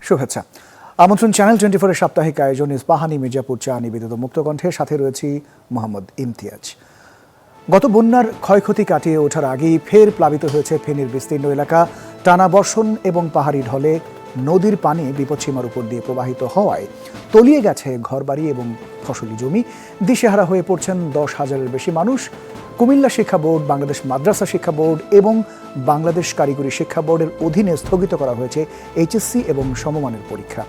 শুভেচ্ছা। আমন্ত্রণ চ্যানেল 24 এর সাপ্তাহিক আয়োজন ইস্পাহানি মির্জাপুর চা নিবেদিত মুক্তকণ্ঠে, সাথে রয়েছি মোহাম্মদ ইমতিয়াজ। গত বন্যার ক্ষয়ক্ষতি কাটিয়ে ওঠার আগেই ফের প্লাবিত হয়েছে ফেনীর বিস্তীর্ণ এলাকা। টানা বর্ষণ এবং পাহাড়ি ঢলে নদীর পানি বিপদসীমার উপর দিয়ে প্রবাহিত হওয়ায় তলিয়ে গেছে ঘরবাড়ি এবং ফসলি জমি। দিশেহারা হয়ে পড়ছেন 10,000-এর বেশি মানুষ। কুমিল্লা শিক্ষা বোর্ড, বাংলাদেশ মাদ্রাসা শিক্ষা বোর্ড এবং বাংলাদেশ কারিগরি শিক্ষা বোর্ডের অধীনে স্থগিত করা হয়েছে এইচএসসি এবং সমমানের পরীক্ষা।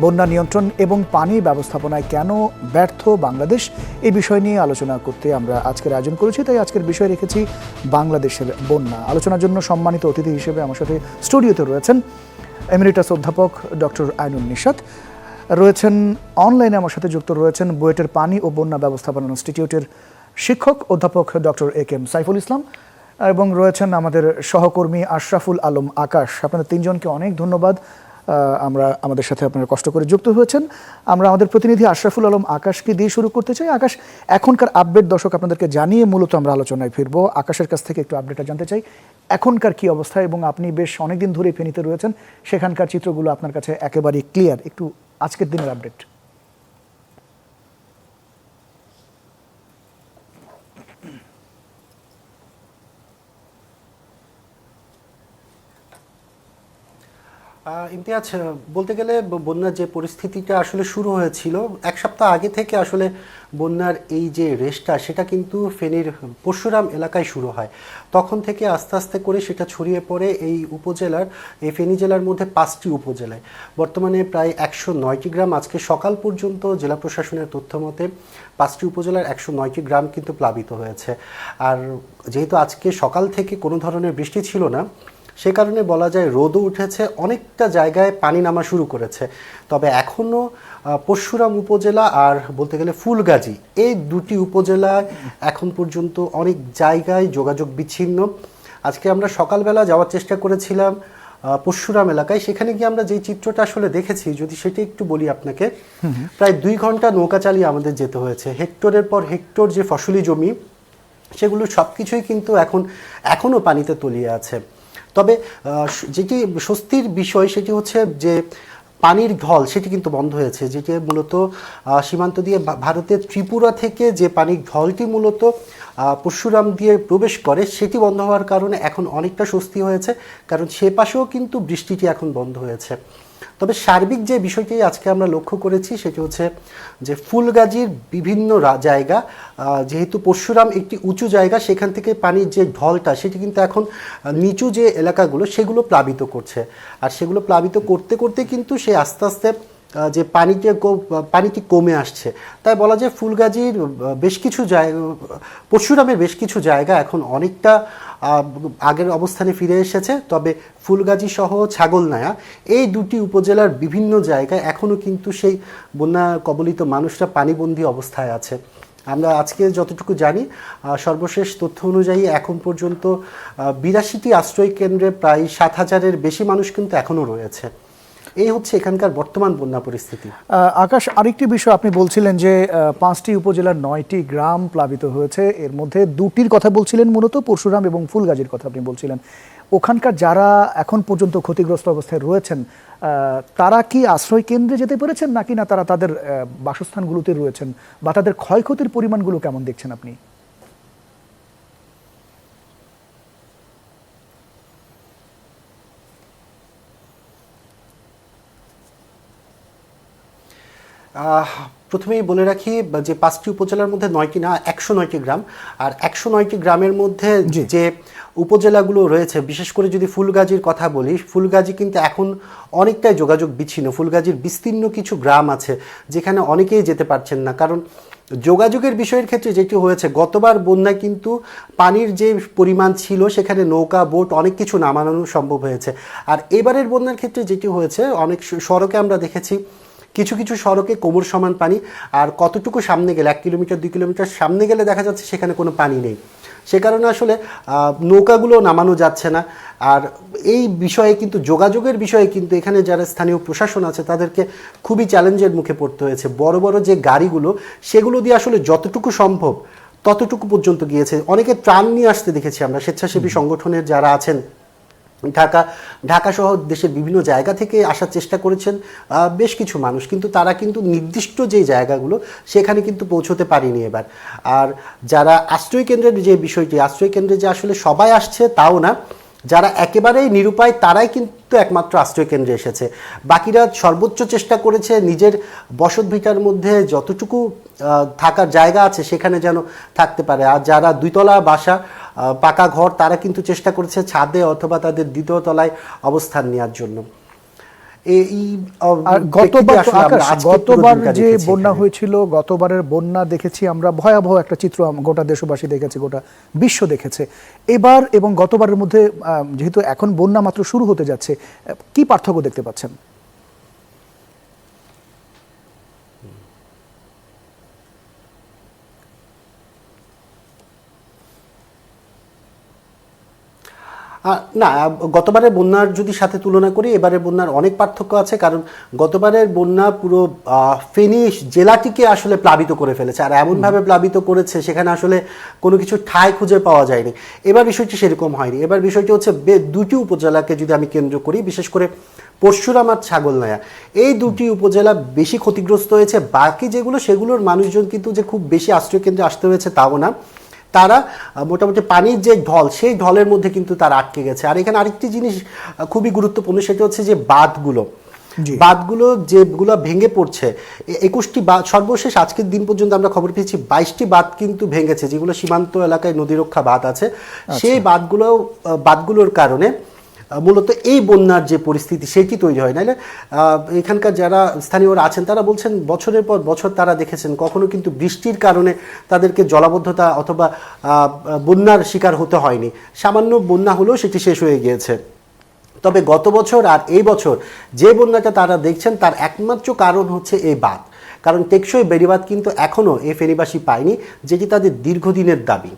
বন্যা নিয়ন্ত্রণ এবং পানি ব্যবস্থাপনায় কেন ব্যর্থ বাংলাদেশ, এই বিষয় নিয়ে আলোচনা করতে আমরা আজকের আয়োজন করেছি। তাই আজকের বিষয় রেখেছি বাংলাদেশের বন্যা। আলোচনার জন্য সম্মানিত অতিথি হিসেবে আমার সাথে স্টুডিওতে রয়েছেন এমিরিটাস অধ্যাপক ডক্টর আইনুন নিশাত, রয়েছেন অনলাইনে আমার সাথে যুক্ত রয়েছেন বুয়েটের পানি ও বন্যা ব্যবস্থাপনা ইনস্টিটিউটের শিক্ষক অধ্যাপক ডক্টর এ.কে.এম. সাইফুল ইসলাম, এবং রয়েছেন আমাদের সহকর্মী আশরাফুল আলম আকাশ। আপনাদের তিনজনকে অনেক ধন্যবাদ, আমাদের সাথে আপনারা কষ্ট করে যুক্ত হয়েছেন। আমরা আমাদের প্রতিনিধি আশরাফুল আলম আকাশকে দিয়ে শুরু করতে চাই। আকাশ, এখনকার আপডেট দর্শক আপনাদেরকে জানিয়ে মূলত আমরা আলোচনায় ফিরবো। আকাশের কাছ থেকে একটু আপডেটটা জানতে চাই, এখনকার কি অবস্থা, এবং আপনি বেশ অনেকদিন ধরেই ফেনীতে রয়েছেন, সেখানকার চিত্রগুলো আপনার কাছে একেবারেই ক্লিয়ার। একটু আজকের দিনের আপডেট। ইমতিয়াজ, বলতে গেলে বন্যার যে পরিস্থিতিটা আসলে শুরু হয়েছিল এক সপ্তাহ আগে থেকে, আসলে বন্যার এই যে রেসটা সেটা কিন্তু ফেনীর পরশুরাম এলাকায় শুরু হয়। তখন থেকে আস্তে আস্তে করে সেটা ছড়িয়ে পড়ে এই উপজেলার, এই ফেনী জেলার মধ্যে 5টি উপজেলায়। বর্তমানে প্রায় 109টি গ্রাম, আজকে সকাল পর্যন্ত জেলা প্রশাসনের তথ্য মতে 5টি উপজেলার 109টি গ্রাম কিন্তু প্লাবিত হয়েছে। আর যেহেতু আজকে সকাল থেকে কোনো ধরনের বৃষ্টি ছিল না, সে কারণে বলা যায় রোদও উঠেছে, অনেকটা জায়গায় পানি নামা শুরু করেছে। তবে এখনও পরশুরাম উপজেলা আর বলতে গেলে ফুলগাজী, এই দুটি উপজেলায় এখন পর্যন্ত অনেক জায়গায় যোগাযোগ বিচ্ছিন্ন। আজকে আমরা সকালবেলা যাওয়ার চেষ্টা করেছিলাম পরশুরাম এলাকায়, সেখানে গিয়ে আমরা যে চিত্রটা আসলে দেখেছি, যদি সেটা একটু বলি আপনাকে, প্রায় 2 ঘন্টা নৌকা চালিয়ে আমাদের যেতে হয়েছে। হেক্টরের পর হেক্টর যে ফসলি জমি, সেগুলো সব কিছুই কিন্তু এখনও পানিতে তলিয়ে আছে। তবে যেটি স্বস্তির বিষয় সেটি হচ্ছে যে পানির ঢল সেটি কিন্তু বন্ধ হয়েছে, যেটি মূলত সীমান্ত দিয়ে ভারতের ত্রিপুরা থেকে যে পানির ঢলটি মূলত পরশুরাম দিয়ে প্রবেশ করে, সেটি বন্ধ হওয়ার কারণে এখন অনেকটা স্বস্তি হয়েছে, কারণ সে পাশেও কিন্তু বৃষ্টিটি এখন বন্ধ হয়েছে। তবে সার্বিক যে বিষয়টি আজকে আমরা লক্ষ্য করেছি সেটি হচ্ছে যে ফুলগাজীর বিভিন্ন জায়গা, যেহেতু পরশুরাম একটি উঁচু জায়গা, সেখান থেকে পানির যে ঢলটা সেটি কিন্তু এখন নিচু যে এলাকাগুলো সেগুলো প্লাবিত করছে। আর সেগুলো প্লাবিত করতে করতে কিন্তু সে আস্তে আস্তে যে পানিটি কমে আসছে। তাই বলা যায় ফুলগাজীর বেশ কিছু জায়গা, পরশুরামের বেশ কিছু জায়গা এখন অনেকটা আগের অবস্থানে ফিরে এসেছে। তবে ফুলগাজী সহ ছাগলনাইয়া, এই দুটি উপজেলার বিভিন্ন জায়গায় এখনও কিন্তু সেই বন্যা কবলিত মানুষরা পানিবন্দী অবস্থায় আছে। আমরা আজকে যতটুকু জানি, সর্বশেষ তথ্য অনুযায়ী এখন পর্যন্ত 82টি আশ্রয় কেন্দ্রে প্রায় 7,000-এর বেশি মানুষ কিন্তু এখনও রয়েছে। এই হচ্ছে এখানকার বর্তমান বন্যা পরিস্থিতি। আকাশ, আরেকটি বিষয় আপনি বলছিলেন যে 5টি উপজেলার 9টি গ্রাম প্লাবিত হয়েছে, এর মধ্যে 2টির কথা বলছিলেন, মূলত পরশুরাম এবং ফুলগাজীর কথা আপনি বলছিলেন। ওখানকার যারা এখন পর্যন্ত ক্ষতিগ্রস্ত অবস্থায় রয়েছেন, তারা কি আশ্রয় কেন্দ্রে যেতে পেরেছেন নাকি না তারা তাদের বাসস্থানগুলোতে রয়েছেন, বা তাদের ক্ষয়ক্ষতির পরিমাণগুলো কেমন দেখছেন আপনি? প্রথমেই বলে রাখি যে 5টি উপজেলার মধ্যে 9টি না, 109টি গ্রাম। আর 109টি গ্রামের মধ্যে যে উপজেলাগুলো রয়েছে, বিশেষ করে যদি ফুলগাজীর কথা বলি, ফুলগাজী কিন্তু এখন অনেকটাই যোগাযোগ বিচ্ছিন্ন। ফুলগাজীর বিস্তীর্ণ কিছু গ্রাম আছে যেখানে অনেকেই যেতে পারছেন না, কারণ যোগাযোগের বিষয়ের ক্ষেত্রে যেটি হয়েছে, গতবার বন্যায় কিন্তু পানির যে পরিমাণ ছিল সেখানে নৌকা, বোট অনেক কিছু নামানো সম্ভব হয়েছে। আর এবারের বন্যার ক্ষেত্রে যেটি হয়েছে, অনেক সড়কে আমরা দেখেছি কিছু কিছু সড়কে কোমর সমান পানি, আর কতটুকু সামনে গেলে 1 কিলোমিটার 2 কিলোমিটার সামনে গেলে দেখা যাচ্ছে সেখানে কোনো পানি নেই। সে কারণে আসলে নৌকাগুলো নামানো যাচ্ছে না। আর এই বিষয়ে কিন্তু যোগাযোগের বিষয়ে কিন্তু এখানে যারা স্থানীয় প্রশাসন আছে তাদেরকে খুবই চ্যালেঞ্জের মুখে পড়তে হয়েছে। বড় বড় যে গাড়িগুলো, সেগুলো দিয়ে আসলে যতটুকু সম্ভব ততটুকু পর্যন্ত গিয়েছে। অনেকে ত্রাণ নিয়ে আসতে দেখেছি আমরা, স্বেচ্ছাসেবী সংগঠনের যারা আছেন ঢাকা সহ দেশের বিভিন্ন জায়গা থেকে আসার চেষ্টা করেছেন বেশ কিছু মানুষ, কিন্তু তারা কিন্তু নির্দিষ্ট যে জায়গাগুলো সেখানে কিন্তু পৌঁছতে পারেনি এবার। আর যারা আশ্রয় কেন্দ্রের যে বিষয়টি, আশ্রয় কেন্দ্রে যে আসলে সবাই আসছে তাও না, যারা একেবারেই নিরুপায় তারাই কিন্তু একমাত্র আশ্রয় কেন্দ্রে এসেছে। বাকিরা সর্বোচ্চ চেষ্টা করেছে নিজের বসতভিটার মধ্যে যতটুকু থাকার জায়গা আছে সেখানে যেন থাকতে পারে। আর যারা দুইতলা বাসা, পাকা ঘর, তারা কিন্তু চেষ্টা করেছে ছাদে অথবা তাদের দ্বিতীয় তলায় অবস্থান নেওয়ার জন্য। আর গতবার যে বন্যা হয়েছিল, গতবারের বন্যা দেখেছি আমরা, ভয়াবহ একটা চিত্র গোটা দেশবাসী দেখেছে, গোটা বিশ্ব দেখেছে। এবার এবং গতবারের মধ্যে যেহেতু এখন বন্যা মাত্র শুরু হতে যাচ্ছে, কি পার্থক্য দেখতে পাচ্ছেন? না, গতবারের বন্যার যদি সাথে তুলনা করি, এবারের বন্যার অনেক পার্থক্য আছে। কারণ গতবারের বন্যা পুরো ফেনী জেলাটিকে আসলে প্লাবিত করে ফেলেছে, আর এমনভাবে প্লাবিত করেছে সেখানে আসলে কোনো কিছু ঠাঁই খুঁজে পাওয়া যায়নি। এবার বিষয়টি সেরকম হয়নি। এবার বিষয়টি হচ্ছে দুটি উপজেলাকে যদি আমি কেন্দ্র করি, বিশেষ করে পরশুরাম আর ছাগলনাইয়া, এই দুটি উপজেলা বেশি ক্ষতিগ্রস্ত হয়েছে। বাকি যেগুলো, সেগুলোর মানুষজন কিন্তু যে খুব বেশি আশ্রয় কেন্দ্রে আসতে হয়েছে তাও না, তারা মোটামুটি পানির যে ঢল, সেই ঢলের মধ্যে কিন্তু তারা আটকে গেছে। আর এখানে আরেকটি জিনিস খুবই গুরুত্বপূর্ণ, সেটা হচ্ছে যে বাঁধগুলো যেগুলো ভেঙে পড়ছে, 21টি বাঁধ, সর্বশেষ আজকের দিন পর্যন্ত আমরা খবর পেয়েছি 22টি বাঁধ কিন্তু ভেঙেছে, যেগুলো সীমান্ত এলাকায় নদীরক্ষা বাঁধ আছে। সেই বাঁধগুলোর কারণে মূলত এই বন্যার যে পরিস্থিতি সেটি তৈরি হয়। নাহলে এখানকার যারা স্থানীয়রা আছেন তারা বলছেন বছরের পর বছর তারা দেখেছেন কখনো কিন্তু বৃষ্টির কারণে তাদেরকে জলাবদ্ধতা অথবা বন্যার শিকার হতে হয়নি। সামান্য বন্যা হলেও সেটি শেষ হয়ে গিয়েছে। তবে গত বছর আর এই বছর যে বন্যাটা তারা দেখছেন তার একমাত্র কারণ হচ্ছে এই বাঁধ। কারণ টেকসই বেড়িবাঁধ কিন্তু এখনও এই ফেনীবাসী পায়নি, যেটি তাদের দীর্ঘদিনের দাবি।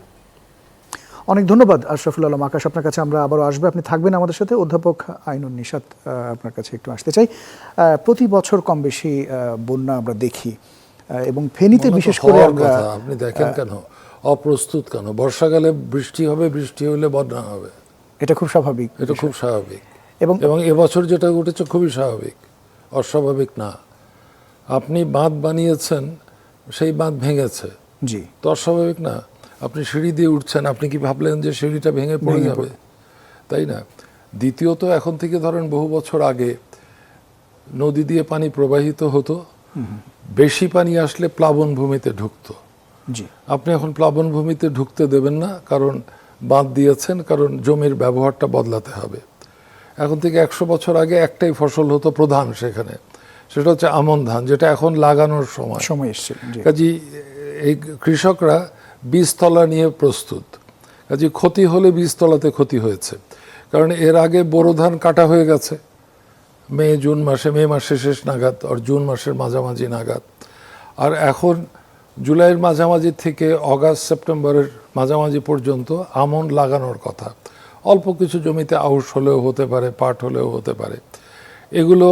অনেক ধন্যবাদ আশরাফুল আলম আকাশ, আপনার কাছে আমরা আবারও আসবো, আপনি থাকবেন আমাদের সাথে। অধ্যাপক আইনুন নিশাত, আপনার কাছে একটু আসতে চাই। প্রতি বছর কম বেশি বন্যা আমরা দেখি, এবং ফেনীতে বিশেষ করে আপনি দেখেন কেন অপ্রস্তুত, কেন বর্ষাকালে বৃষ্টি হবে, বৃষ্টি হলে বন্যা হবে, এটা খুব স্বাভাবিক, এটা খুব স্বাভাবিক। এবং এবছর যেটা ঘটেছে খুবই স্বাভাবিক, অস্বাভাবিক না। আপনি বাঁধ বানিয়েছেন, সেই বাঁধ ভেঙেছে, জি, তো অস্বাভাবিক না। আপনি সিঁড়ি দিয়ে উঠছেন, আপনি কি ভাবলেন যে সিঁড়িটা ভেঙে পড়ে যাবে? তাই না? দ্বিতীয়ত, এখন থেকে ধরেন বহু বছর আগে নদী দিয়ে পানি প্রবাহিত হতো, বেশি পানি আসলে প্লাবন ভূমিতে ঢুকতো। জি, আপনি এখন প্লাবন ভূমিতে ঢুকতে দেবেন না, কারণ বাঁধ দিয়েছেন, কারণ জমির ব্যবহারটা বদলাতে হবে। এখন থেকে 100 বছর আগে একটাই ফসল হতো প্রধান সেখানে, সেটা হচ্ছে আমন ধান, যেটা এখন লাগানোর সময় এসছে। কাজী এই কৃষকরা বীজতলা নিয়ে প্রস্তুত। কাজে ক্ষতি হলে বীজতলাতে ক্ষতি হয়েছে, কারণ এর আগে বোরো ধান কাটা হয়ে গেছে মে মাসের শেষ নাগাদ, আর জুন মাসের মাঝামাঝি নাগাদ। আর এখন জুলাইয়ের মাঝামাঝি থেকে অগাস্ট সেপ্টেম্বরের মাঝামাঝি পর্যন্ত আমন লাগানোর কথা। অল্প কিছু জমিতে আউশ হলেও হতে পারে, পাট হলেও হতে পারে। এগুলো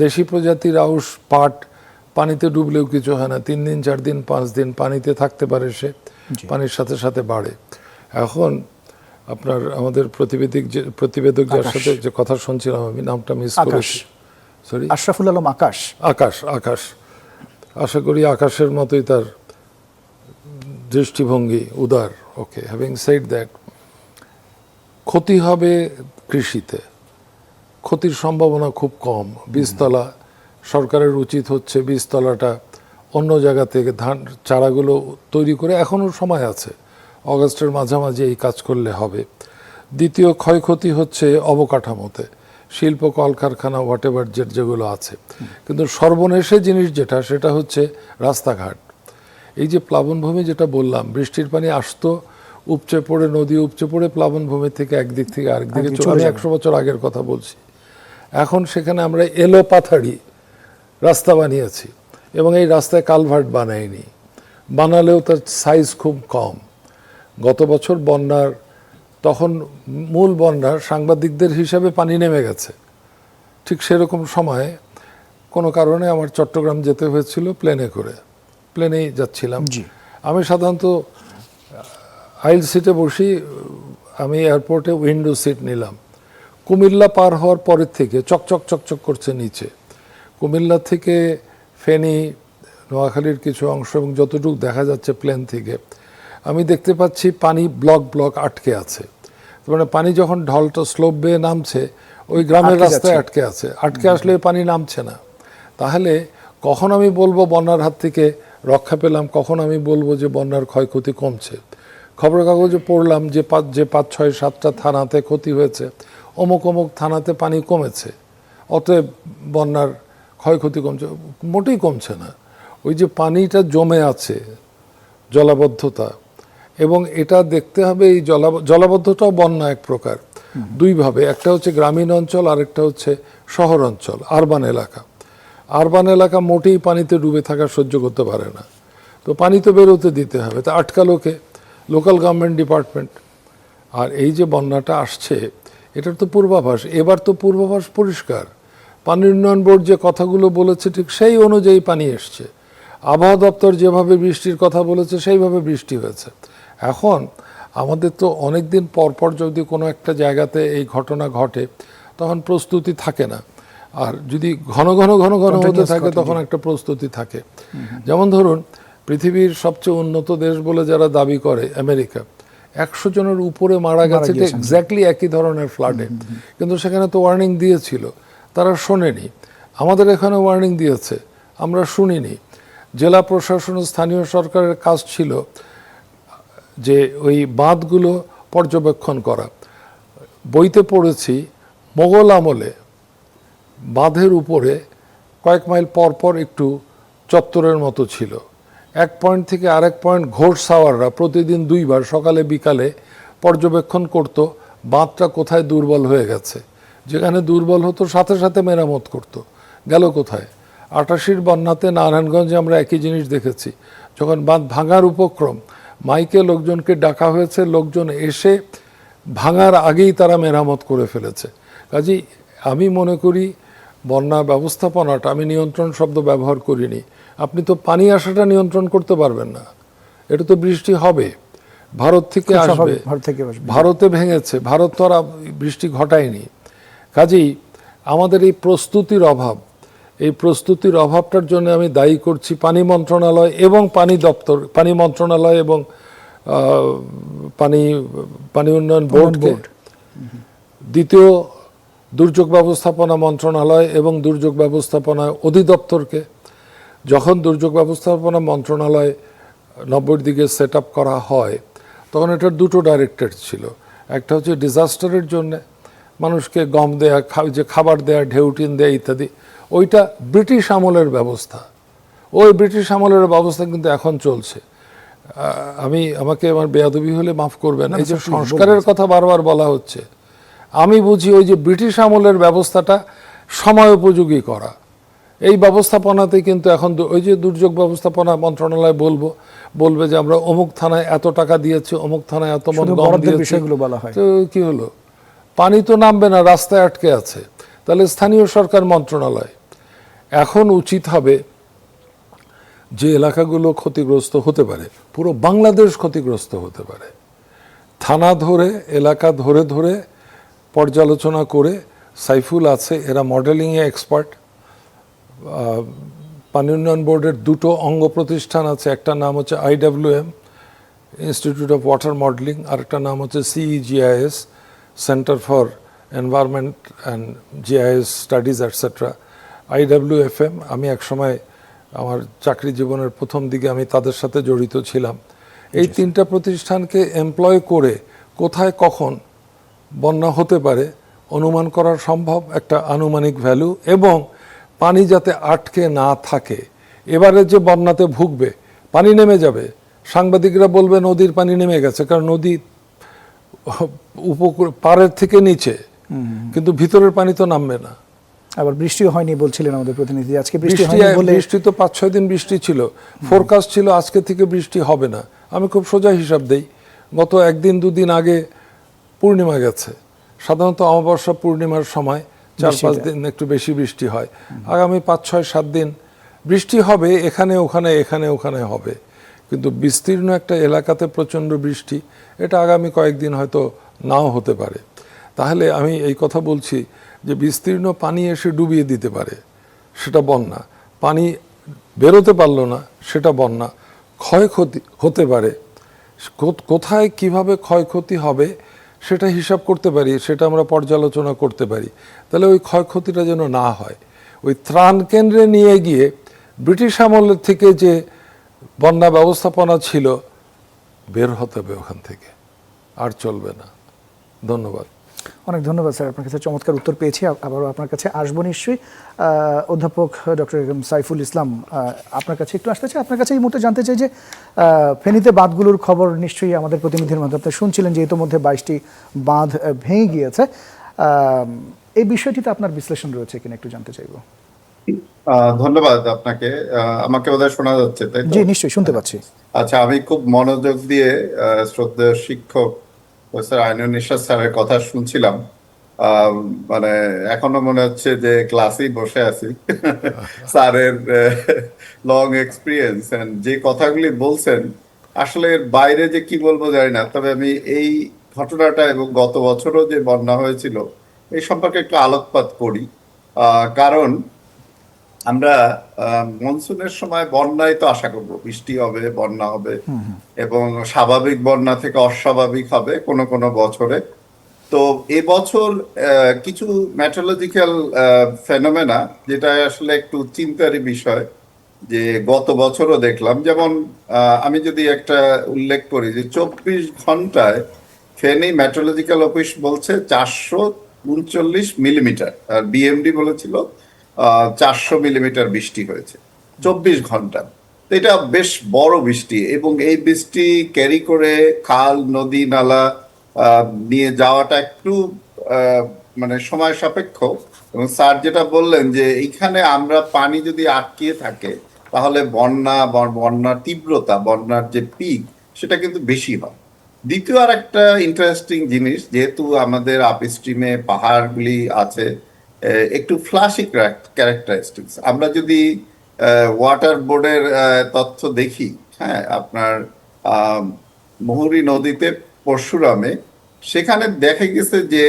দেশি প্রজাতির আউশ, পাট পানিতে ডুবলেও কিছু হয় না, 3 দিন 4 দিন 5 দিন পানিতে থাকতে পারে, সে পানির সাথে সাথে বাড়ে। এখন আপনার আমাদের প্রতিবেদক যার সাথে যে কথা শুনছিলাম, আমি নামটা মিস করেছি, সরি, আশরাফুল আলম আকাশ, আশা করি আকাশের মতোই তার দৃষ্টিভঙ্গি উদার। ওকে, হ্যাভিং সেড দ্যাট, ক্ষতি হবে কৃষিতে, ক্ষতির সম্ভাবনা খুব কম। বীজতলা, সরকারের উচিত হচ্ছে বীজতলাটা অন্য জায়গা থেকে ধান চারাগুলো তৈরি করে, এখনও সময় আছে, অগাস্টের মাঝামাঝি এই কাজ করলে হবে। দ্বিতীয় ক্ষয়ক্ষতি হচ্ছে অবকাঠামোতে, শিল্প কলকারখানা হোয়াটএভার যেগুলো আছে। কিন্তু সর্বনেশে জিনিস যেটা, সেটা হচ্ছে রাস্তাঘাট। এই যে প্লাবনভূমি যেটা বললাম, বৃষ্টির পানি আসতো, উপচে পড়ে, নদী উপচে পড়ে প্লাবনভূমি থেকে একদিক থেকে আরেক দিকে চলে, 100 বছর আগের কথা বলছি। এখন সেখানে আমরা এলো পাথাড়ি রাস্তা বানিয়েছি, এবং এই রাস্তায় কালভার্ট বানায়নি, বানালেও তার সাইজ খুব কম। গত বছর বন্যার, তখন মূল বন্যার সাংবাদিকদের হিসাবে পানি নেমে গেছে, ঠিক সেরকম সময়ে কোনো কারণে আমার চট্টগ্রাম যেতে হয়েছিল প্লেনেই যাচ্ছিলাম। আমি সাধারণত আইল সিটে বসি, আমি এয়ারপোর্টে উইন্ডো সিট নিলাম। কুমিল্লা পার হওয়ার পরের থেকে চকচক চকচক করছে নিচে। কুমিল্লা থেকে ফেনী, নোয়াখালীর কিছু অংশ এবং যতটুকু দেখা যাচ্ছে প্লেন থেকে, আমি দেখতে পাচ্ছি পানি ব্লক ব্লক আটকে আছে। মানে পানি যখন ঢলটা স্লোপ বেয়ে নামছে, ওই গ্রামের রাস্তায় আটকে আছে। আটকে আসলে পানি নামছে না। তাহলে কখন আমি বলবো বন্যার হাত থেকে রক্ষা পেলাম, কখন আমি বলবো যে বন্যার ক্ষয়ক্ষতি কমছে? খবরের কাগজে পড়লাম যে 5, 6, 7টা থানাতে ক্ষতি হয়েছে, অমুক অমুক থানাতে পানি কমেছে, অতএব বন্যার ক্ষয়ক্ষতি কমছে। মোটেই কমছে না। ওই যে পানিটা জমে আছে, জলাবদ্ধতা, এবং এটা দেখতে হবে এই জলাবদ্ধতাও বন্যা এক প্রকার, দুইভাবে। একটা হচ্ছে গ্রামীণ অঞ্চল, আরেকটা হচ্ছে শহর অঞ্চল, আরবান এলাকা। আরবান এলাকা মোটেই পানিতে ডুবে থাকা সহ্য করতে পারে না, তো পানি তো বেরোতে দিতে হবে। তা আটকালোকে লোকাল গভর্নমেন্ট ডিপার্টমেন্ট। আর এই যে বন্যাটা আসছে, এটার তো পূর্বাভাস, এবার তো পূর্বাভাস পরিষ্কার। পানি উন্নয়ন বোর্ড যে কথাগুলো বলেছে ঠিক সেই অনুযায়ী পানি এসছে। আবহাওয়া দপ্তর যেভাবে বৃষ্টির কথা বলেছে সেইভাবে বৃষ্টি হয়েছে। এখন আমাদের তো অনেক দিন পর পর যদি কোনো একটা জায়গাতে এই ঘটনা ঘটে, তখন প্রস্তুতি থাকে না। আর যদি ঘন ঘন ঘন ঘন হতে থাকে, তখন একটা প্রস্তুতি থাকে। যেমন ধরুন, পৃথিবীর সবচেয়ে উন্নত দেশ বলে যারা দাবি করে আমেরিকা, 100 জনের উপরে মারা গেছে এক্স্যাক্টলি একই ধরনের ফ্লাডে। কিন্তু সেখানে তো ওয়ার্নিং দিয়েছিল, তারা শোনেনি। আমাদের এখানে ওয়ার্নিং দিয়েছে, আমরা শুনিনি। জেলা প্রশাসন, স্থানীয় সরকারের কাজ ছিল যে ওই বাঁধগুলো পর্যবেক্ষণ করা। বইতে পড়েছি, মোগল আমলে বাঁধের উপরে কয়েক মাইল পর পর একটু চত্বরের মতো ছিল। এক পয়েন্ট থেকে আরেক পয়েন্ট ঘোষ সাওয়াররা প্রতিদিন 2 বার সকালে বিকালে পর্যবেক্ষণ করত বাঁধটা কোথায় দুর্বল হয়ে গেছে। যেখানে দুর্বল হতো সাথে সাথে মেরামত করত। গেল কোথায়? 88 বন্যাতে নারায়ণগঞ্জে আমরা একই জিনিস দেখেছি। যখন বাঁধ ভাঙার উপক্রম, মাইকে লোকজনকে ডাকা হয়েছে, লোকজন এসে ভাঙার আগেই তারা মেরামত করে ফেলেছে। কাজেই আমি মনে করি বন্যা ব্যবস্থাপনাটা, আমি নিয়ন্ত্রণ শব্দ ব্যবহার করিনি, আপনি তো পানি আসাটা নিয়ন্ত্রণ করতে পারবেন না। এটা তো বৃষ্টি হবে, ভারত থেকে আসবে, ভারতে ভেঙেছে, ভারত তো আর বৃষ্টি ঘটায়নি। কাজেই আমাদের এই প্রস্তুতির অভাব, এই প্রস্তুতির অভাবটার জন্য আমি দায়ী করছি পানি মন্ত্রণালয় এবং পানি দপ্তর, পানি মন্ত্রণালয় এবং পানি উন্নয়ন বোর্ডকে। দ্বিতীয়, দুর্যোগ ব্যবস্থাপনা মন্ত্রণালয় এবং দুর্যোগ ব্যবস্থাপনা অধিদপ্তরকে। যখন দুর্যোগ ব্যবস্থাপনা মন্ত্রণালয় 90-র দিকে সেট আপ করা হয়, তখন এটার 2টো ডাইরেক্টর ছিল। একটা হচ্ছে ডিজাস্টারের জন্য মানুষকে গম দেয়া, যে খাবার দেয়া, ঢেউটিন দেয়া ইত্যাদি, ওইটা ব্রিটিশ আমলের ব্যবস্থা। ওই ব্রিটিশ আমলের ব্যবস্থা কিন্তু এখন চলছে। আমাকে আমার বেয়াদবি হলে মাফ করবেন, এই যে সংস্কারের কথা বারবার বলা হচ্ছে, আমি বুঝি ওই যে ব্রিটিশ আমলের ব্যবস্থাটা সময় উপযোগী করা। এই ব্যবস্থাপনাতে কিন্তু এখন ওই যে দুর্যোগ ব্যবস্থাপনা মন্ত্রণালয় বলবে যে আমরা অমুক থানায় এত টাকা দিয়েছি, অমুক থানায় এত মন গম দিয়েছি, বিষয়গুলো বলা হয়। তো কি হলো? পানি তো নামবে না, রাস্তায় আটকে আছে। তাহলে স্থানীয় সরকার মন্ত্রণালয় এখন উচিত হবে যে এলাকাগুলো ক্ষতিগ্রস্ত হতে পারে, পুরো বাংলাদেশ ক্ষতিগ্রস্ত হতে পারে, থানা ধরে, এলাকা ধরে ধরে পর্যালোচনা করে, সাইফুল আছে, এরা মডেলিংয়ে এক্সপার্ট। পানি উন্নয়ন বোর্ডের 2টো অঙ্গ প্রতিষ্ঠান আছে, একটা নাম হচ্ছে IWM, institute of water modelling, আর একটা নাম হচ্ছে CEGIS, centre for environment and GIS studies etcetera. IWFM, আমি একসময় আমার চাকরি জীবনের প্রথম দিকে আমি তাদের সাথে জড়িত ছিলাম। এই 3টা প্রতিষ্ঠানকে এমপ্লয় করে কোথায় কখন বন্যা হতে পারে অনুমান করা সম্ভব, একটা আনুমানিক ভ্যালু, এবং পানি যাতে আটকে না থাকে। এবারে যে বন্যাতে ভুগবে, পানি নেমে যাবে, সাংবাদিকরা বলবে নদীর পানি নেমে গেছে, কারণ নদী উপকূল পাড়ের থেকে নিচে, কিন্তু ভিতরের পানি তো নামবে না। আবার বৃষ্টিও হয়নি বলছিলেন আমাদের প্রতিনিধি, আজকে বৃষ্টি তো 5-6 দিন বৃষ্টি ছিল, ফোরকাস্ট ছিল আজকে থেকে বৃষ্টি হবে না। আমি খুব সোজা হিসাব দেই, গত 1-2 দিন আগে পূর্ণিমা গেছে, সাধারণত অমাবস্যা পূর্ণিমার সময় 4-5 দিন একটু বেশি বৃষ্টি হয়। আগামী 5-6-7 দিন বৃষ্টি হবে, এখানে ওখানে হবে, কিন্তু বিস্তীর্ণ একটা এলাকাতে প্রচণ্ড বৃষ্টি, এটা আগামী কয়েকদিন হয়তো নাও হতে পারে। তাহলে আমি এই কথা বলছি যে বিস্তীর্ণ পানি এসে ডুবিয়ে দিতে পারে, সেটা বন্যা। পানি বেরোতে পারলো না, সেটা বন্যা। ক্ষয়ক্ষতি হতে পারে, কোথায় কিভাবে ক্ষয়ক্ষতি হবে সেটা হিসাব করতে পারি, সেটা আমরা পর্যালোচনা করতে পারি। তাহলে ওই ক্ষয়ক্ষতিটা যেন না হয়। ওই ত্রাণ কেন্দ্রে নিয়ে গিয়ে ব্রিটিশ আমলের থেকে যে বন্যা ব্যবস্থাপনা ছিল, বের হতে হবে ওখান থেকে, আর চলবে না। ধন্যবাদ। অনেক ধন্যবাদ স্যার, আপনার কাছে চমৎকার উত্তর পেয়েছি। আবারও আপনার কাছে আসবো নিশ্চয়ই। অধ্যাপক ডক্টর সাইফুল ইসলাম, আপনার কাছে একটু আসতে চাই। আপনার কাছে এই মুহূর্তে জানতে চাই যে ফেনীতে বাঁধগুলোর খবর নিশ্চয়ই আমাদের প্রতিনিধির মাধ্যমে আপনি শুনছিলেন যে ইতোমধ্যে 22টি বাঁধ ভেঙে গিয়েছে। এই বিষয়টিতে আপনার বিশ্লেষণ রয়েছে কিনা একটু জানতে চাইবো। ধন্যবাদ আপনাকে। আমাকে বোধহয় শোনা যাচ্ছে, তাই তো? জি, নিশ্চয়ই শুনতে পাচ্ছি। আচ্ছা, আমি খুব মনোযোগ দিয়ে শ্রদ্ধেয় শিক্ষক প্রফেসর আইনুন নিশাত স্যারের কথা শুনছিলাম। মানে এখনো মনে হচ্ছে যে ক্লাসেই বসে আছি। স্যারের লং এক্সপিরিয়েন্স এন্ড যে কথাগুলি বলছেন, আসলে এর বাইরে যে কি বলবো জানি না। তবে আমি এই ঘটনাটা এবং গত বছরও যে বন্যা হয়েছিল এই সম্পর্কে একটু আলোকপাত করি। কারণ আমরা মনসুনের সময় বন্যায় তো আশা করব, বৃষ্টি হবে, বন্যা হবে, এবং স্বাভাবিক বন্যা থেকে অস্বাভাবিক হবে কোনো কোনো বছরে। তো এবছর কিছু মেট্রোলজিক্যাল ফেনোমেনা, যেটা আসলে একটু চিন্তারই বিষয়, যে গত বছরও দেখলাম। যেমন আমি যদি একটা উল্লেখ করি যে 24 ঘন্টায় ফেনী মেট্রোলজিক্যাল অফিস বলছে 439 মিলিমিটার, আর বিএমডি বলেছিল 400 মিলিমিটার বৃষ্টি হয়েছে 24 ঘন্টা। তো এটা বেশ বড় বৃষ্টি, এবং এই বৃষ্টি ক্যারি করে খাল, নদী, নালা নিয়ে যাওয়াটা একটু মানে সময় সাপেক্ষ। এবং স্যার যেটা বললেন যে এইখানে আমরা পানি যদি আটকিয়ে থাকে তাহলে বন্যার তীব্রতা, বন্যার যে পিক, সেটা কিন্তু বেশি হয়। দ্বিতীয় আর একটা ইন্টারেস্টিং জিনিস, যেহেতু আমাদের আপস্ট্রিমে পাহাড়গুলি আছে, একটু ফ্লাশি ক্যারেক্টারিস্টিক্স। আমরা যদি ওয়াটার বোর্ডের তথ্য দেখি, হ্যাঁ, আপনার মুহুরী নদীতে পরশুরামে, সেখানে দেখা গেছে যে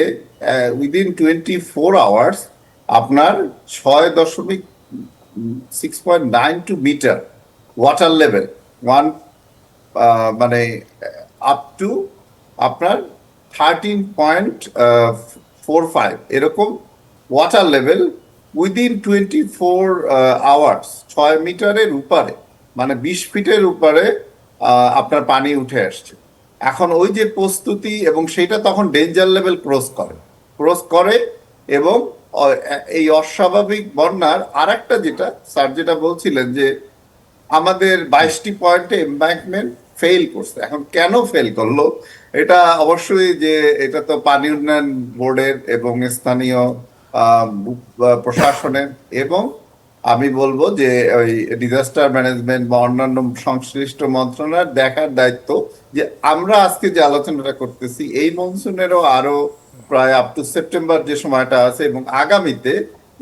উইদিন 24 আওয়ার্স আপনার 6.92 মিটার ওয়াটার লেভেল, মানে আপ টু আপনার 13.45 এরকম ওয়াটার লেভেল উইদিন 24 আওয়ার্স, 6 মিটারের উপরে, মানে 20 ফিটের উপরে আপনার পানি উঠে আসছে। এখন ওই যে প্রস্তুতি, এবং সেটা তখন ডেঞ্জার লেভেল ক্রস করে এবং এই অস্বাভাবিক বন্যার আর একটা, যেটা স্যার যেটা বলছিলেন যে আমাদের 22টি পয়েন্টে এমব্যাঙ্কমেন্ট ফেল করছে। এখন কেন ফেল করলো, এটা অবশ্যই যে এটা তো পানি উন্নয়ন বোর্ডের এবং স্থানীয় প্রশাসনের, এবং আমি বলবো যে ওই ডিজাস্টার ম্যানেজমেন্ট বা অন্যান্য সংশ্লিষ্ট মন্ত্রণালয়ের দেখার দায়িত্ব যে আমরা আজকে যে আলোচনাটা করতেছি এই মনসুনেরও আরো প্রায় আপ টু সেপ্টেম্বর যে সময়টা আছে, এবং আগামীতে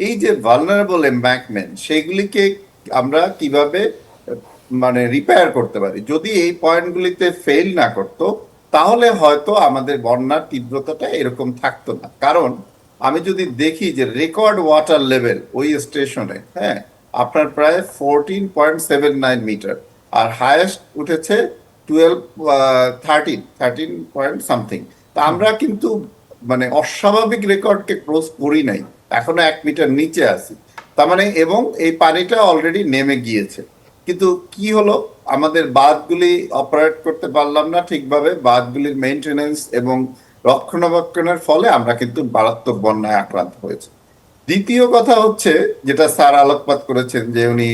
এই যে ভালনারেবল এমব্যাঙ্কমেন্ট, সেগুলিকে আমরা কিভাবে মানে রিপেয়ার করতে পারি। যদি এই পয়েন্টগুলিতে ফেল না করতো তাহলে হয়তো আমাদের বন্যার তীব্রতাটা এরকম থাকতো না। কারণ আমি যদি দেখি যে রেকর্ড ওয়াটার লেভেল ওই স্টেশনে, হ্যাঁ, আপনার প্রায় 14.79 মিটার, আর হায়েস্ট উঠেছে 13 পয়েন্ট সামথিং। তা আমরা কিন্তু মানে অস্বাভাবিক রেকর্ডকে ক্রস করি নাই, এখনো 1 মিটার নিচে আছি। তার মানে, এবং এই পানিটা অলরেডি নেমে গিয়েছে। কিন্তু কি হলো, আমাদের বাঁধগুলি অপারেট করতে পারলাম না ঠিকভাবে। বাঁধগুলির মেইনটেনেন্স এবং রক্ষণাবেক্ষণের ফলে আমরা কিন্তু মারাত্মক বন্যায় আক্রান্ত হয়েছে। দ্বিতীয় কথা হচ্ছে, যেটা স্যার আলোকপাত করেছেন, যে উনি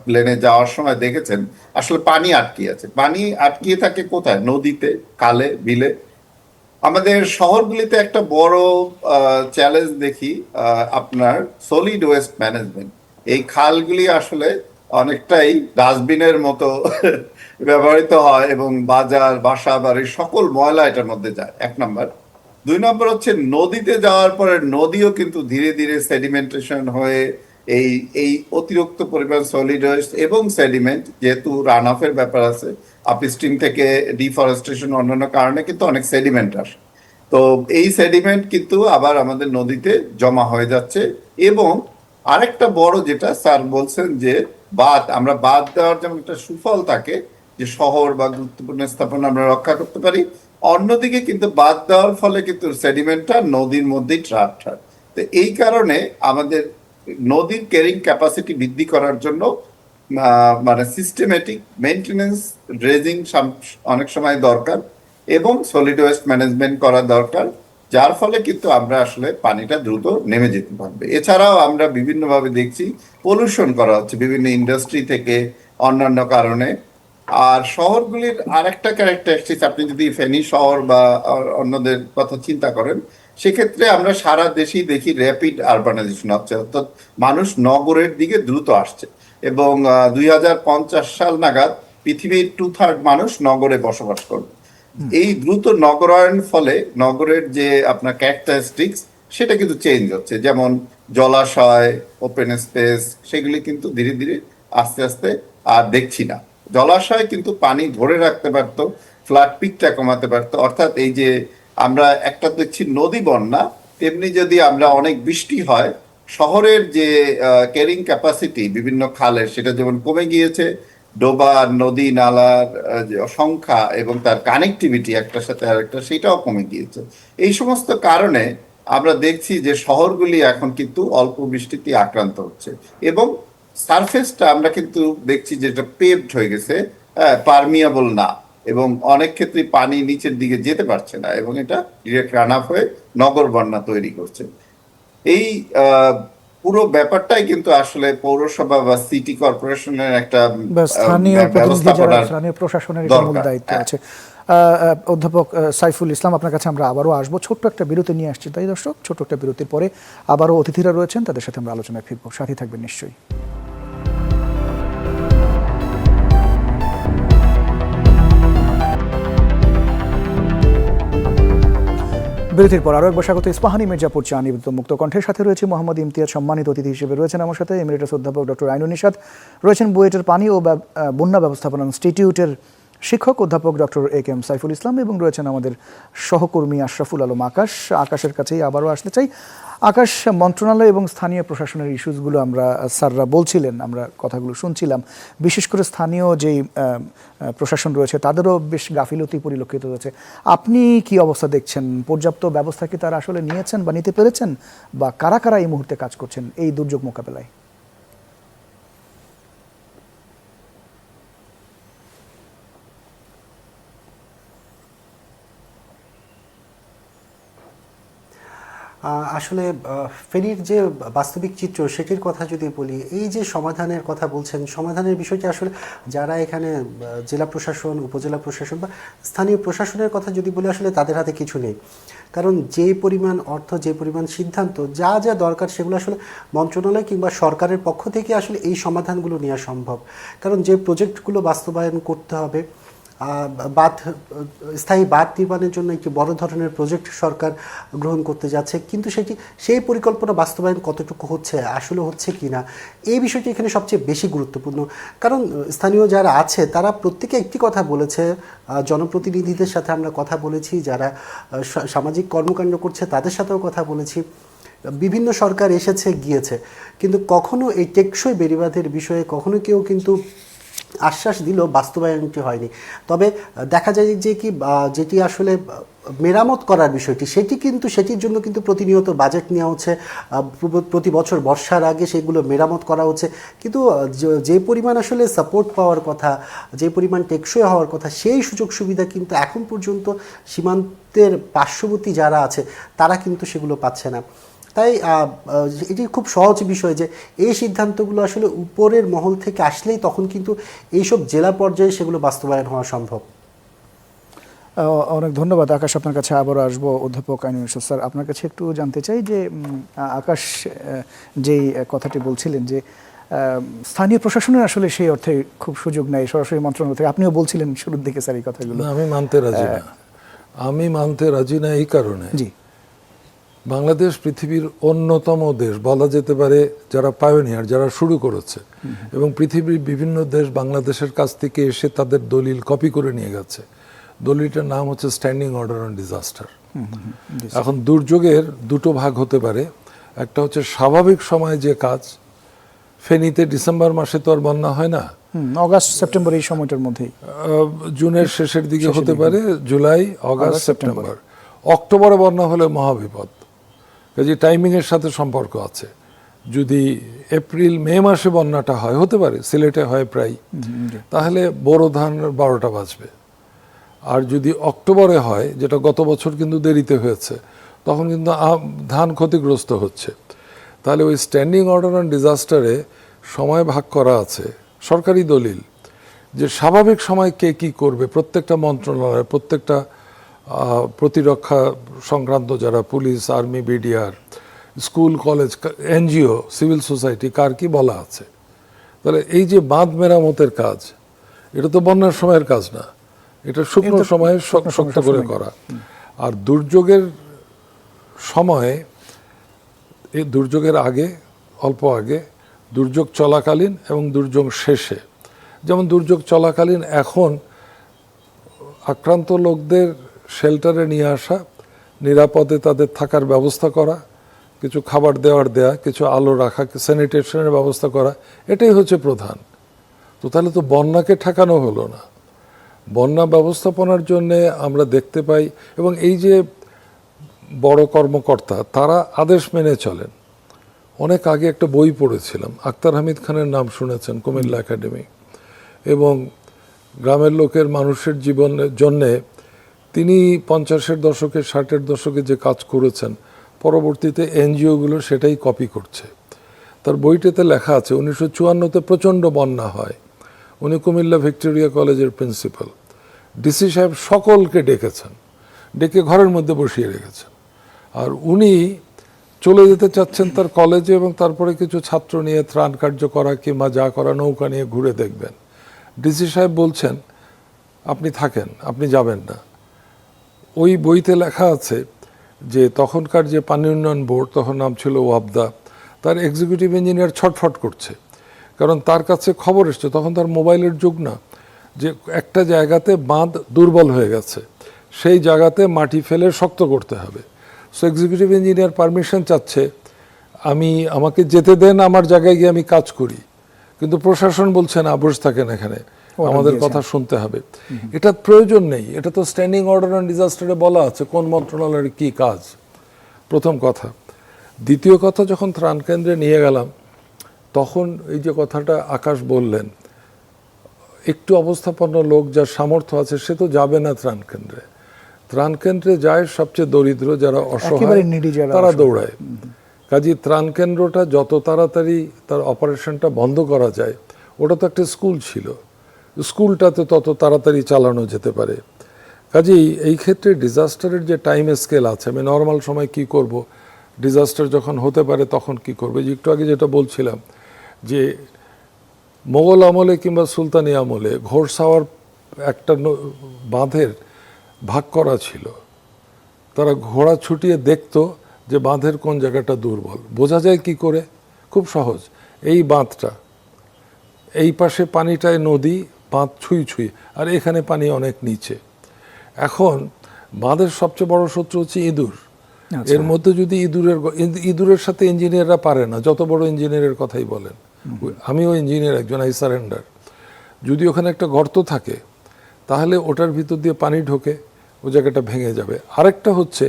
প্লেনে যাওয়ার সময় দেখেছেন আসলে পানি আটকিয়ে আছে। পানি আটকিয়ে থাকে কোথায়? নদীতে, খালে, বিলে। আমাদের শহরগুলিতে একটা বড় চ্যালেঞ্জ দেখি আপনার সলিড ওয়েস্ট ম্যানেজমেন্ট। এই খালগুলি আসলে অনেকটাই ডাস্টবিনের মতো ব্যবহৃত হয়, এবং বাজার, বাসা বাড়ির সকল ময়লা এটার মধ্যে যায়, 1 নাম্বার। 2 নম্বর হচ্ছে নদীতে যাওয়ার পরে নদীও কিন্তু ধীরে ধীরে সেডিমেন্টেশন হয়ে এই অতিরিক্ত পরিমাণ সলিড ওয়েস্ট এবং সেডিমেন্ট, যেহেতু রান অফের ব্যাপার আছে, আপস্ট্রিম থেকে ডিফরেস্টেশন অন্যান্য কারণে কিন্তু অনেক সেডিমেন্ট আসে। তো এই সেডিমেন্ট কিন্তু আবার আমাদের নদীতে জমা হয়ে যাচ্ছে। এবং আরেকটা বড় যেটা স্যার বলছেন যে আমরা বাঁধ দেওয়ার যেমন একটা সুফল থাকে যে শহর বা গুরুত্বপূর্ণ স্থাপনা আমরা রক্ষা করতে পারি, অন্যদিকে কিন্তু বাঁধ দেওয়ার ফলে কিন্তু সেডিমেন্টটা নদীর মধ্যেই ট্র্যাপ হয়। তো এই কারণে আমাদের নদীর ক্যারিং ক্যাপাসিটি বৃদ্ধি করার জন্য মানে সিস্টেমেটিক মেইনটেনেন্স, ড্রেজিং অনেক সময় দরকার এবং সলিড ওয়েস্ট ম্যানেজমেন্ট করা দরকার, যার ফলে কিন্তু আমরা আসলে পানিটা দ্রুত নেমে যেতে পারবে। এছাড়াও আমরা বিভিন্নভাবে দেখছি পলিউশন করা হচ্ছে বিভিন্ন ইন্ডাস্ট্রি থেকে, অন্যান্য কারণে। আর শহরগুলির আরেকটা ক্যারেক্টারিস্টিক্স, আপনি যদি ফেনী শহর বা অন্যদের কথা চিন্তা করেন, সেক্ষেত্রে আমরা সারা দেশেই দেখি র্যাপিড আরবানাইজেশন হচ্ছে, অর্থাৎ মানুষ নগরের দিকে দ্রুত আসছে এবং 2050 সাল নাগাদ পৃথিবীর 2/3 মানুষ নগরে বসবাস করবে। এই দ্রুত নগরায়ন ফলে নগরের যে আপনার ক্যারেক্টারিস্টিক্স সেটা কিন্তু চেঞ্জ হচ্ছে, যেমন জলাশয়, ওপেন স্পেস, সেগুলি কিন্তু ধীরে ধীরে আস্তে আস্তে আর দেখছি না। জলাশয় কিন্তু পানি ধরে রাখতে পারতো, ফ্লাড পিকটা কমাতে পারতো। অর্থাৎ এই যে আমরা একটা দেখছি নদী বন্যা, তেমনি যদি আমরা অনেক বৃষ্টি হয়, শহরের যে ক্যারিং ক্যাপাসিটি বিভিন্ন খালের সেটা যেমন কমে গিয়েছে, ডোবা, নদী নালার যে সংখ্যা এবং তার কানেক্টিভিটি একটার সাথে আরেকটা সেটাও কমে গিয়েছে। এই সমস্ত কারণে আমরা দেখছি যে শহরগুলি এখন কিন্তু অল্প বৃষ্টিতে আক্রান্ত হচ্ছে এবং সারফেসটা আমরা কিন্তু দেখছি যেটা পেভড হয়ে গেছে, পারমিয়াবল না, এবং অনেক ক্ষেত্রে পানি নিচের দিকে যেতে পারছে না এবং এটা ডিরেক্ট রান আপ হয়ে নগর বন্যা তৈরি করছে। এই পুরো ব্যাপারটাই কিন্তু আসলে পৌরসভা বা সিটি কর্পোরেশনের একটা বা স্থানীয় প্রতিনিধি যারা ব্যবস্থাপনার স্থানীয় প্রশাসনের এটা মূল দরকার। দায়িত্ব আছে। অধ্যাপক সাইফুল ইসলাম, আপনার কাছে আমরা আবারও আসবো। ছোট্ট একটা বিরতি নিয়ে আসছি, তাই দর্শক, ছোট্ট একটা বিরতির পরে আবারও অতিথিরা রয়েছেন, তাদের সাথে আমরা আলোচনায় ফিরবো। সাথে থাকবেন নিশ্চয়ই। বিরতির পর আরও একবার স্বাগত ইস্পাহানি মির্জাপুর চা নিবেদিত মুক্ত কণ্ঠের সাথে রয়েছে মোহাম্মদ ইমতিয়াজ, সম্মানিত অতিথি হিসেবে রয়েছেন আমার সাথে এমিরেটাস অধ্যাপক ডক্টর আইনুন নিশাত, রয়েছেন বুয়েটের পানি ও বন্যা ব্যবস্থাপনা ইনস্টিটিউটের শিক্ষক অধ্যাপক ডক্টর AK সাইফুল ইসলাম, এবং রয়েছেন আমাদের সহকর্মী আশরাফুল আলম আকাশ। আকাশের কাছেই আবারও আসতে চাই। আকাশ, মন্ত্রণালয় এবং স্থানীয় প্রশাসনের ইস্যুসগুলো আমরা স্যাররা বলছিলেন, আমরা কথাগুলো শুনছিলাম। বিশেষ করে স্থানীয় যেই প্রশাসন রয়েছে তাদেরও বেশ গাফিলতি পরিলক্ষিত হয়েছে। আপনি কি অবস্থা দেখছেন? পর্যাপ্ত ব্যবস্থা কি তারা আসলে নিয়েছেন বা নিতে পেরেছেন, বা কারা কারা এই মুহূর্তে কাজ করছেন এই দুর্যোগ মোকাবেলায়? আসলে ফেনীর যে বাস্তবিক চিত্র সেটির কথা যদি বলি, এই যে সমাধানের কথা বলছেন, সমাধানের বিষয়টি আসলে যারা এখানে জেলা প্রশাসন, উপজেলা প্রশাসন বা স্থানীয় প্রশাসনের কথা যদি বলি, আসলে তাদের হাতে কিছু নেই। কারণ যে পরিমাণ অর্থ, যে পরিমাণ সিদ্ধান্ত, যা যা দরকার সেগুলো আসলে মন্ত্রণালয় কিংবা সরকারের পক্ষ থেকে আসলে এই সমাধানগুলো নেওয়া সম্ভব। কারণ যে প্রজেক্টগুলো বাস্তবায়ন করতে হবে, স্থায়ী বাঁধ নির্মাণের জন্য একটি বড় ধরনের প্রজেক্ট সরকার গ্রহণ করতে যাচ্ছে, কিন্তু সেই পরিকল্পনা বাস্তবায়ন কতটুকু হচ্ছে, আসলে হচ্ছে কি না, এই বিষয়টি এখানে সবচেয়ে বেশি গুরুত্বপূর্ণ। কারণ স্থানীয় যারা আছে তারা প্রত্যেকে একটি কথা বলেছে, জনপ্রতিনিধিদের সাথে আমরা কথা বলেছি, যারা সামাজিক কর্মকাণ্ড করছে তাদের সাথেও কথা বলেছি, বিভিন্ন সরকার এসেছে গিয়েছে, কিন্তু কখনো এই টেকসই বেড়িবাঁধের বিষয়ে কখনো কেউ কিন্তু আশ্বাস দিল, বাস্তবায়নটি হয়নি। তবে দেখা যায় যে কি, যেটি আসলে মেরামত করার বিষয়টি, সেটির জন্য কিন্তু প্রতিনিয়ত বাজেট নেওয়া হচ্ছে, প্রতি বছর বর্ষার আগে সেগুলো মেরামত করা হচ্ছে, কিন্তু যে পরিমাণ আসলে সাপোর্ট পাওয়ার কথা, যে পরিমাণ টেকসই হওয়ার কথা, সেই সুযোগ সুবিধা কিন্তু এখন পর্যন্ত সীমান্তের পার্শ্ববর্তী যারা আছে তারা কিন্তু সেগুলো পাচ্ছে না। তাই এটি খুব সহজ বিষয় যে এই সিদ্ধান্তগুলো আসলে উপরের মহল থেকে আসলেই তখন কিন্তু এইসব জেলা পর্যায়ে সেগুলো বাস্তবায়ন হওয়া সম্ভব। অনেক ধন্যবাদ আকাশ। আপনার কাছে আবারও আসবো অধ্যাপক আইনুন নিশাত স্যার, আপনার কাছে একটু জানতে চাই যে আকাশ যেই কথাটি বলছিলেন যে স্থানীয় প্রশাসনের আসলে সেই অর্থে খুব সুযোগ নেই সরাসরি মন্ত্রণালয় থেকে, আপনিও বলছিলেন শুরুর দিকে স্যার এই কথাগুলো। আমি মানতে রাজি না এই কারণে, জি, বাংলাদেশ পৃথিবীর অন্যতম দেশ বলা যেতে পারে যারা পায়োনিয়ার, যারা শুরু করেছে, এবং পৃথিবীর বিভিন্ন দেশ বাংলাদেশের কাছ থেকে এসে তাদের দলিল কপি করে নিয়ে গেছে। দলিলটার নাম হচ্ছে স্ট্যান্ডিং অর্ডার অন ডিজাস্টার। এখন দুর্যোগের দুটো ভাগ হতে পারে, একটা হচ্ছে স্বাভাবিক সময়ে যে কাজ, ফেনীতে ডিসেম্বর মাসে তো আর বন্যা হয় না, অগাস্ট সেপ্টেম্বর এই সময়টার মধ্যেই, জুনের শেষের দিকে হতে পারে, জুলাই আগস্ট সেপ্টেম্বর, অক্টোবরে বন্যা হলে মহাবিপদ। কাজে টাইমিং এর সাথে সম্পর্ক আছে। যদি এপ্রিল মে মাসে বন্যাটা হয়, হতে পারে সিলেটে হয় প্রায়, তাহলে বোরো ধান 12টা বাজবে। আর যদি অক্টোবরে হয়, যেটা গত বছর কিন্তু দেরিতে হয়েছে, তখন কিন্তু ধান ক্ষতিগ্রস্ত হচ্ছে। তাহলে ওই স্ট্যান্ডিং অর্ডার অন ডিজাস্টারে সময় ভাগ করা আছে, সরকারি দলিল, যে স্বাভাবিক সময় কে কি করবে, প্রত্যেকটা মন্ত্রণালয়, প্রত্যেকটা প্রতিরক্ষা সংক্রান্ত যারা police, army, BDR, school, college, NGO, civil society, কার কি বলা আছে। তাহলে এই যে বাঁধ মেরামতের কাজ, এটা তো বন্যার সময়ের কাজ না, এটা শুকনো সময়ে শক্ত করে করা। আর দুর্যোগের সময়ে, এই দুর্যোগের আগে, অল্প আগে, দুর্যোগ চলাকালীন এবং দুর্যোগ শেষে। যেমন দুর্যোগ চলাকালীন এখন আক্রান্ত লোকদের শেল্টারে নিয়ে আসা, নিরাপদে তাদের থাকার ব্যবস্থা করা, কিছু খাবার দেয়া, কিছু আলো রাখা, স্যানিটেশনের ব্যবস্থা করা, এটাই হচ্ছে প্রধান। তো তাহলে তো বন্যাকে ঠেকানো হলো না। বন্যা ব্যবস্থাপনার জন্য আমরা দেখতে পাই, এবং এই যে বড় কর্মকর্তা, তারা আদেশ মেনে চলেন। অনেক আগে একটা বই পড়েছিলাম, আক্তার হামিদ খানের নাম শুনেছেন, কুমিল্লা একাডেমি, এবং গ্রামের লোকের মানুষের জীবনের জন্যে তিনি 50-এর দশকে, 60-এর দশকে যে কাজ করেছেন, পরবর্তীতে এনজিওগুলো সেটাই কপি করছে। তার বইটাতে লেখা আছে 1954-তে প্রচণ্ড বন্যা হয়, উনি কুমিল্লা ভিক্টোরিয়া কলেজের প্রিন্সিপাল, ডিসি সাহেব সকলকে ডেকেছেন, ডেকে ঘরের মধ্যে বসিয়ে রেখেছেন। আর উনি চলে যেতে চাচ্ছেন তার কলেজে, এবং তারপরে কিছু ছাত্র নিয়ে ত্রাণ কার্য করা কিংবা যা করা, নৌকা নিয়ে ঘুরে দেখবেন। ডিসি সাহেব বলছেন, আপনি থাকেন, আপনি যাবেন না। ওই বইতে লেখা আছে যে তখনকার যে পানি উন্নয়ন বোর্ড, তখন নাম ছিল ওয়াবদা, তার এক্সিকিউটিভ ইঞ্জিনিয়ার ছটফট করছে, কারণ তার কাছে খবর এসছে, তখন তার মোবাইলের যুগ না, যে একটা জায়গাতে বাঁধ দুর্বল হয়ে গেছে, সেই জায়গাতে মাটি ফেলে শক্ত করতে হবে। সো এক্সিকিউটিভ ইঞ্জিনিয়ার পারমিশন চাচ্ছে, আমাকে যেতে দেন, আমার জায়গায় গিয়ে আমি কাজ করি, কিন্তু প্রশাসন বলছে না, বসে থাকেন এখানে, আমাদের কথা শুনতে হবে। এটা প্রয়োজন নেই, এটা তো স্ট্যান্ডিং অর্ডার অন ডিজাস্টারে বলা আছে কোন মন্ত্রণালয়ের কি কাজ, প্রথম কথা। দ্বিতীয় কথা, যখন ত্রাণ কেন্দ্রে নিয়ে গেলাম, তখন এই যে কথাটা আকাশ বললেন, একটু অবস্থাপন্ন লোক, যার সামর্থ্য আছে, সে তো যাবে না ত্রাণ কেন্দ্রে। ত্রাণ কেন্দ্রে যায় সবচেয়ে দরিদ্র, যারা অসহায়, তারা দৌড়ায়। কাজী ত্রাণ কেন্দ্রটা যত তাড়াতাড়ি তার অপারেশনটা বন্ধ করা যায়, ওটা তো একটা স্কুল ছিল, স্কুলটাতে তত তাড়াতাড়ি চালানো যেতে পারে। কাজেই এই ক্ষেত্রে ডিজাস্টারের যে টাইম স্কেল আছে, আমি নর্মাল সময় কি করব, ডিজাস্টার যখন হতে পারে তখন কি করবে। যে একটু আগে যেটা বলছিলাম, যে মোগল আমলে কিংবা সুলতানি আমলে ঘোড়সাওয়ার একটা বাঁধের ভাগ করা ছিল, তারা ঘোড়া ছুটিয়ে দেখতো যে বাঁধের কোন জায়গাটা দুর্বল। বোঝা যায় কি করে? খুব সহজ, এই বাঁধটা, এই পাশে পানিটায় নদী, বাঁধ ছুঁই ছুঁই, আর এখানে পানি অনেক নিচে। এখন বাঁধের সবচেয়ে বড় শত্রু হচ্ছে ইঁদুর। এর মধ্যে যদি ইঁদুরের সাথে ইঞ্জিনিয়াররা পারে না, যত বড় ইঞ্জিনিয়ারের কথাই বলেন, আমিও ইঞ্জিনিয়ার একজন, আই সারেন্ডার। যদি ওখানে একটা গর্ত থাকে, তাহলে ওটার ভিতর দিয়ে পানি ঢোকে, ও জায়গাটা ভেঙে যাবে। আরেকটা হচ্ছে,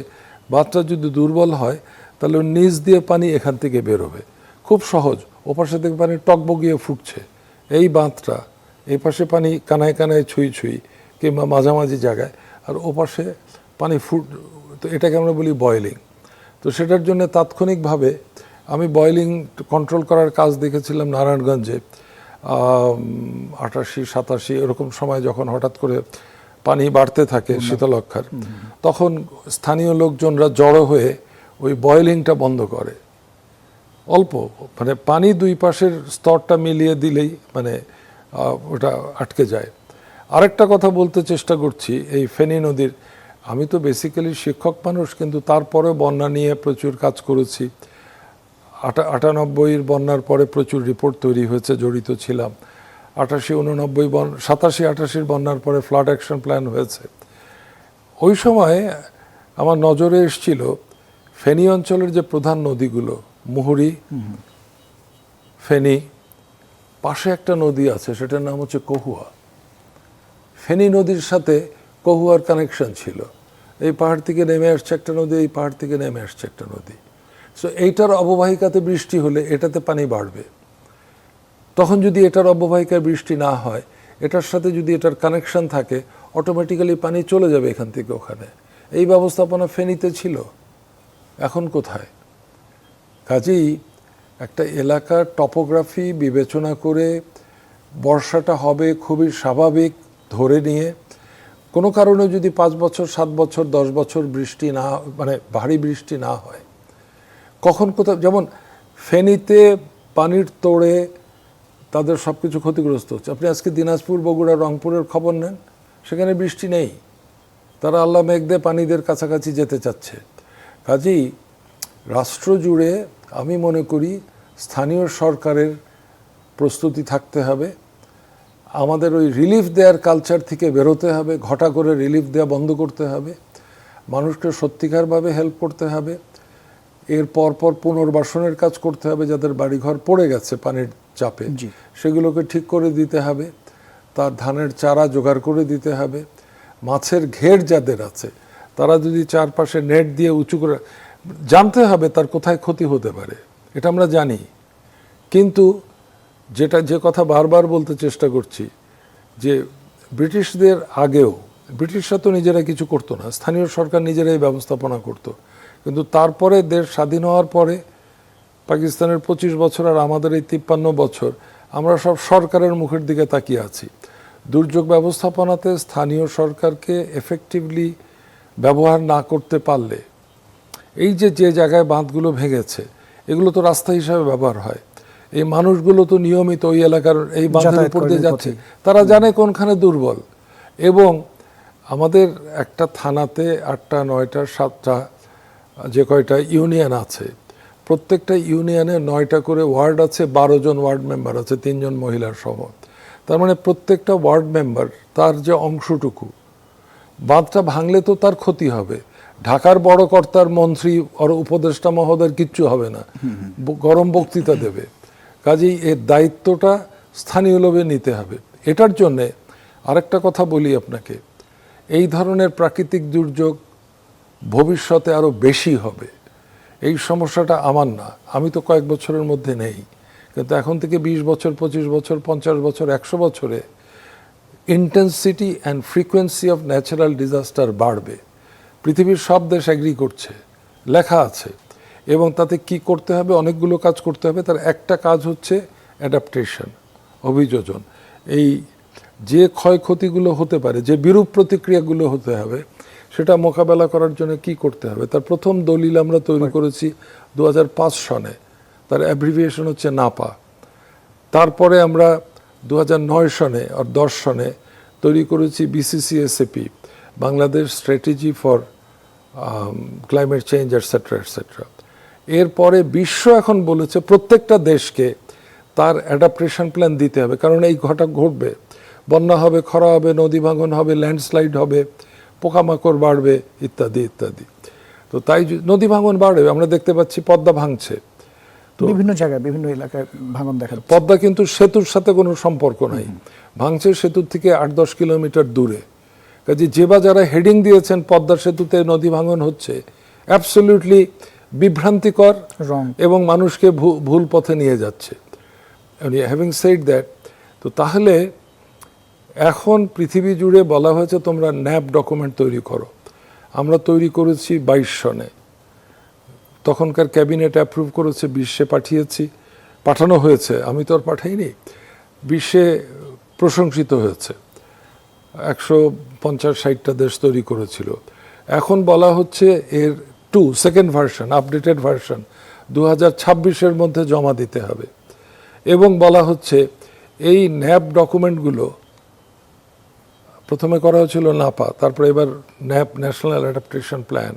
বাঁধটা যদি দুর্বল হয়, তাহলে নিচ দিয়ে পানি এখান থেকে বেরোবে, খুব সহজ। ওপাশে থেকে পানি টকবগিয়ে ফুটছে, এই বাঁধটা, এই পাশে পানি কানায় কানায় ছুঁই ছুঁই কিংবা মাঝামাঝি জায়গায়, আর ওপাশে পানি তো এটাকে আমরা বলি বয়েলিং। তো সেটার জন্য তাৎক্ষণিকভাবে আমি বয়েলিং কন্ট্রোল করার কাজ দেখেছিলাম নারায়ণগঞ্জে 88-87 এরকম সময়, যখন হঠাৎ করে পানি বাড়তে থাকে শীতলক্ষার, তখন স্থানীয় লোকজনরা জড়ো হয়ে ওই বয়েলিংটা বন্ধ করে। অল্প মানে পানি দুই পাশের স্তরটা মিলিয়ে দিলেই মানে ওটা আটকে যায়। আরেকটা কথা বলতে চেষ্টা করছি, এই ফেনী নদীর, আমি তো বেসিক্যালি শিক্ষক মানুষ, কিন্তু তারপরে বন্যা নিয়ে প্রচুর কাজ করেছি। 98 বন্যার পরে প্রচুর রিপোর্ট তৈরি হয়েছে, জড়িত ছিলাম। 87-88 বন্যার পরে ফ্লাড অ্যাকশন প্ল্যান হয়েছে। ওই সময় আমার নজরে এসেছিল ফেনী অঞ্চলের যে প্রধান নদীগুলো, মুহুরী, ফেনী, পাশে একটা নদী আছে সেটার নাম হচ্ছে কহুয়া। ফেনী নদীর সাথে কহুয়ার কানেকশন ছিল। এই পাহাড় থেকে নেমে আসছে একটা নদী, এই পাহাড় থেকে নেমে আসছে একটা নদী। সো এইটার অববাহিকাতে বৃষ্টি হলে এটাতে পানি বাড়বে। তখন যদি এটার অববাহিকায় বৃষ্টি না হয়, এটার সাথে যদি এটার কানেকশন থাকে, অটোমেটিক্যালি পানি চলে যাবে এখান থেকে ওখানে। এই ব্যবস্থাপনা ফেনীতে ছিল, এখন কোথায়? কাজেই একটা এলাকার টপোগ্রাফি বিবেচনা করে বর্ষাটা হবে খুবই স্বাভাবিক ধরে নিয়ে, কোনো কারণে যদি 5 বছর 7 বছর 10 বছর বৃষ্টি না, মানে ভারী বৃষ্টি না হয়, কখন কোথাও, যেমন ফেনীতে পানির তোড়ে তাদের সব কিছু ক্ষতিগ্রস্ত হচ্ছে। আপনি আজকে দিনাজপুর, বগুড়া, রংপুরের খবর নেন, সেখানে বৃষ্টি নেই, তারা আল্লাহ মেঘ দিয়ে পানিদের কাছাকাছি যেতে চাচ্ছে। কাজেই রাষ্ট্র জুড়ে আমি মনে করি স্থানীয় সরকারের প্রস্তুতি থাকতে হবে। আমাদের ওই রিলিফ দেওয়ার কালচার থেকে বেরোতে হবে, ঘটা করে রিলিফ দেওয়া বন্ধ করতে হবে, মানুষকে সত্যিকারভাবে হেল্প করতে হবে। এর পরপর পুনর্বাসনের কাজ করতে হবে, যাদের বাড়িঘর পড়ে গেছে পানির চাপে সেগুলোকে ঠিক করে দিতে হবে, তার ধানের চারা জোগাড় করে দিতে হবে। মাছের ঘের যাদের আছে তারা যদি চারপাশে নেট দিয়ে উঁচু করে, জানতে হবে তার কোথায় ক্ষতি হতে পারে, এটা আমরা জানি। কিন্তু যে কথা বারবার বলতে চেষ্টা করছি, যে ব্রিটিশদের আগেও ব্রিটিশরা তো নিজেরা কিছু করতো না, স্থানীয় সরকার নিজেরাই ব্যবস্থাপনা করতো। কিন্তু তারপরে দেশ স্বাধীন হওয়ার পরে পাকিস্তানের 25 বছর আর আমাদের এই 53 বছর আমরা সব সরকারের মুখের দিকে তাকিয়ে আছি। দুর্যোগ ব্যবস্থাপনাতে স্থানীয় সরকারকে এফেক্টিভলি ব্যবহার না করতে পারলে, এই যে জায়গায় বাঁধগুলো ভেঙেছে এগুলো তো রাস্তা হিসাবে ব্যবহার হয়, এই মানুষগুলো তো নিয়মিত ওই এলাকার এই বাঁধের উপর দিয়ে যাচ্ছে, তারা জানে কোনখানে দুর্বল। এবং আমাদের একটা থানাতে 8টা 9টা 7টা যে কয়টা ইউনিয়ন আছে, প্রত্যেকটা ইউনিয়নে 9টা করে ওয়ার্ড আছে, 12 জন ওয়ার্ড মেম্বার আছে, 3 জন মহিলার সহ। তার মানে প্রত্যেকটা ওয়ার্ড মেম্বার তার যে অংশটুকু, বাঁধটা ভাঙলে তো তার ক্ষতি হবে, ঢাকার বড় কর্তার মন্ত্রী আর উপদেষ্টা মহোদয়ের কিচ্ছু হবে না, গরম বক্তৃতা দেবে। কাজেই এর দায়িত্বটা স্থানীয় লোভে নিতে হবে। এটার জন্যে আরেকটা কথা বলি আপনাকে, এই ধরনের প্রাকৃতিক দুর্যোগ ভবিষ্যতে আরও বেশি হবে। এই সমস্যাটা আমার না, আমি তো কয়েক বছরের মধ্যে নেই, কিন্তু এখন থেকে 20 বছর 25 বছর 50 বছর 100 বছরে intensity and frequency of natural disaster বাড়বে। পৃথিবীর সব দেশ এগ্রি করছে, লেখা আছে। এবং তাতে কি করতে হবে, অনেকগুলো কাজ করতে হবে। তার একটা কাজ হচ্ছে অ্যাডাপ্টেশন, অভিযোজন। এই যে ক্ষয়ক্ষতিগুলো হতে পারে, যে বিরূপ প্রতিক্রিয়াগুলো হতে হবে, সেটা মোকাবেলা করার জন্য কি করতে হবে, তার প্রথম দলিল আমরা তৈরি করেছি 2005 সনে, তার অ্যাব্রিভিয়েশন হচ্ছে নাপা। তারপরে আমরা 2009 সনে আর 10 সনে তৈরি করেছি BCCSAP, Bangladesh strategy for climate change etcetera etcetera. এরপরে বিশ্ব এখন বলেছে প্রত্যেকটা দেশকে তার অ্যাডাপ্টেশন প্ল্যান দিতে হবে, কারণ এই ঘটবে, বন্যা হবে, খরা হবে, নদী ভাঙন হবে, ল্যান্ডস্লাইড হবে, পোকামাকড় বাড়বে, ইত্যাদি ইত্যাদি। তো তাই নদী ভাঙন বাড়বে, আমরা দেখতে পাচ্ছি পদ্মা ভাঙছে, তো বিভিন্ন জায়গায় বিভিন্ন এলাকায় ভাঙন দেখা যাচ্ছে। পদ্মা কিন্তু সেতুর সাথে কোনো সম্পর্ক নাই, ভাঙছে সেতুর থেকে 8-10 কিলোমিটার দূরে। কাজে যে বা যারা হেডিং দিয়েছেন পদ্মা সেতুতে নদী ভাঙন হচ্ছে, অ্যাবসলিউটলি বিভ্রান্তিকর এবং মানুষকে ভুল পথে নিয়ে যাচ্ছে। হ্যাভিং সেড দ্যাট, তো তাহলে এখন পৃথিবী জুড়ে বলা হয়েছে তোমরা ন্যাপ ডকুমেন্ট তৈরি করো। আমরা তৈরি করেছি 22 সনে, তখনকার ক্যাবিনেট অ্যাপ্রুভ করেছে, বিশ্বে পাঠানো হয়েছে, আমি তো আর পাঠাইনি, বিশ্বে প্রশংসিত হয়েছে। 150-60টা দেশ তৈরি করেছিল। এখন বলা হচ্ছে এর সেকেন্ড ভার্সন, আপডেটেড ভার্সন 2026-এর মধ্যে জমা দিতে হবে। এবং বলা হচ্ছে এই ন্যাপ ডকুমেন্টগুলো প্রথমে করা হয়েছিল নাপা, তারপরে এবার ন্যাপ, ন্যাশনাল অ্যাডাপ্টেশন প্ল্যান।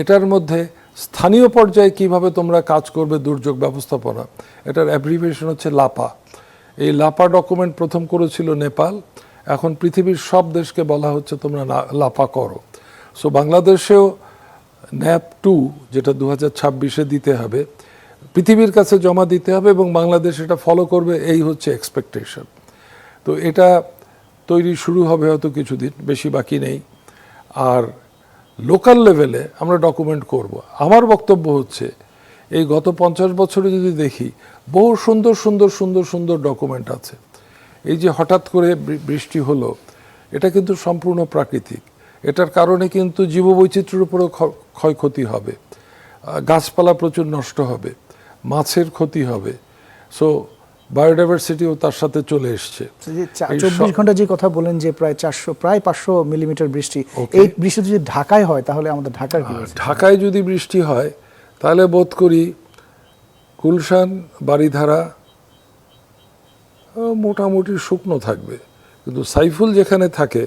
এটার মধ্যে স্থানীয় পর্যায়ে কিভাবে তোমরা কাজ করবে দুর্যোগ ব্যবস্থাপনা, এটার অ্যাব্রিভিয়েশন হচ্ছে লাপা। এই লাপা ডকুমেন্ট প্রথম করেছিল নেপাল, এখন পৃথিবীর সব দেশকে বলা হচ্ছে তোমরা লাপা করো। সো বাংলাদেশেও NAP2 যেটা 2026-এ দিতে হবে, পৃথিবীর কাছে জমা দিতে হবে এবং বাংলাদেশ এটা ফলো করবে, এই হচ্ছে এক্সপেকটেশন। তো এটা তৈরি শুরু হবে হয়তো কিছুদিন, বেশি বাকি নেই। আর লোকাল লেভেলে আমরা ডকুমেন্ট করব। আমার বক্তব্য হচ্ছে এই গত 50 বছরে যদি দেখি, বহু সুন্দর সুন্দর সুন্দর সুন্দর ডকুমেন্ট আছে। এই যে হঠাৎ করে বৃষ্টি হলো, এটা কিন্তু সম্পূর্ণ প্রাকৃতিক। এটার কারণে কিন্তু জীববৈচিত্র্যের উপরও ক্ষয়ক্ষতি হবে, গাছপালা প্রচুর নষ্ট হবে, মাছের ক্ষতি হবে। সো বায়োডাইভার্সিটিও তার সাথে চলে এসছে। যে 24 ঘন্টা যে কথা বলেন যে প্রায় 500 মিলিমিটার বৃষ্টি, এই বৃষ্টি যদি ঢাকায় হয় তাহলে আমাদের ঢাকার কি অবস্থা? ঢাকায় যদি বৃষ্টি হয় তাহলে বোধ করি গুলশান, বারিধারা মোটামুটি শুকনো থাকবে, কিন্তু সাইফুল যেখানে থাকে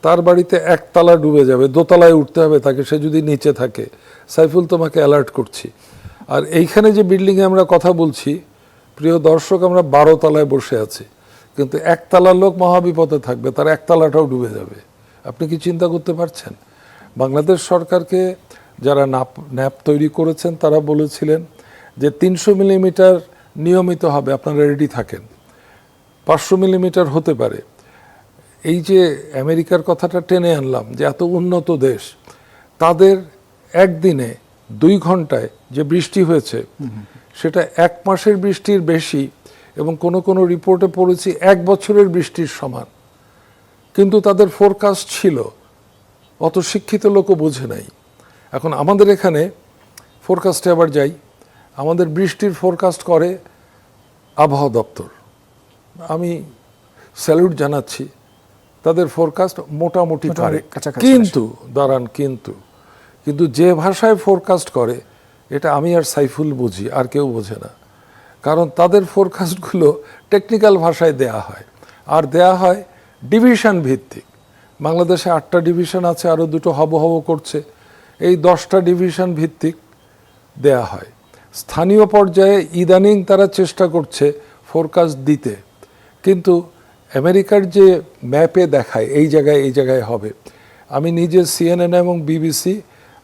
তার বাড়িতে একতলা ডুবে যাবে, দোতলায় উঠতে হবে তাকে, সে যদি নিচে থাকে। সাইফুল তোমাকে অ্যালার্ট করছি। আর এইখানে যে বিল্ডিংয়ে আমরা কথা বলছি, প্রিয় দর্শক, আমরা 12 তলায় বসে আছি, কিন্তু একতলার লোক মহাবিপদে থাকবে, তার একতলাটাও ডুবে যাবে। আপনি কি চিন্তা করতে পারছেন? বাংলাদেশ সরকারকে যারা ন্যাপ তৈরি করেছেন তারা বলেছিলেন যে 300 মিলিমিটার নিয়মিত হবে, আপনারা রেডি থাকেন। 500 মিলিমিটার হতে পারে। এই যে আমেরিকার কথাটা টেনে আনলাম, যে এত উন্নত দেশ, তাদের একদিনে 2 ঘন্টায় যে বৃষ্টি হয়েছে সেটা 1 মাসের বৃষ্টির বেশি, এবং কোনো কোনো রিপোর্টে পড়েছি 1 বছরের বৃষ্টির সমান। কিন্তু তাদের ফোরকাস্ট ছিল, অত শিক্ষিত লোকও বোঝে নাই। এখন আমাদের এখানে ফোরকাস্টে আবার যাই, আমাদের বৃষ্টির ফোরকাস্ট করে আবহাওয়া দপ্তর। আমি স্যালুট জানাচ্ছি, তাদের ফোরকাস্ট মোটামুটি করে। কিন্তু দাঁড়ান, কিন্তু যে ভাষায় ফোরকাস্ট করে এটা আমি আর সাইফুল বুঝি, আর কেউ বোঝে না। কারণ তাদের ফোরকাস্টগুলো টেকনিক্যাল ভাষায় দেয়া হয়, আর দেয়া হয় ডিভিশন ভিত্তিক। বাংলাদেশে 8টা ডিভিশন আছে, আরও 2টো হব করছে। এই 10টা ডিভিশন ভিত্তিক দেয়া হয়। স্থানীয় পর্যায়ে ইদানিং তারা চেষ্টা করছে ফোরকাস্ট দিতে, কিন্তু আমেরিকার যে ম্যাপে দেখায় এই জায়গায় হবে, আমি নিজে CNN এবং BBC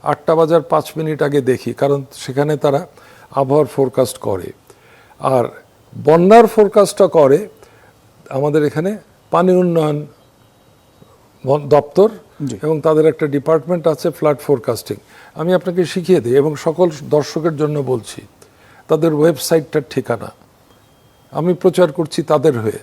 8:05 আগে দেখি, কারণ সেখানে তারা আবহাওয়ার ফোরকাস্ট করে। আর বন্যার ফোরকাস্টটা করে আমাদের এখানে পানি উন্নয়ন দপ্তর, এবং তাদের একটা ডিপার্টমেন্ট আছে ফ্লাড ফোরকাস্টিং। আমি আপনাকে শিখিয়ে দিই এবং সকল দর্শকের জন্য বলছি, তাদের ওয়েবসাইটটার ঠিকানা আমি প্রচার করছি তাদের হয়ে,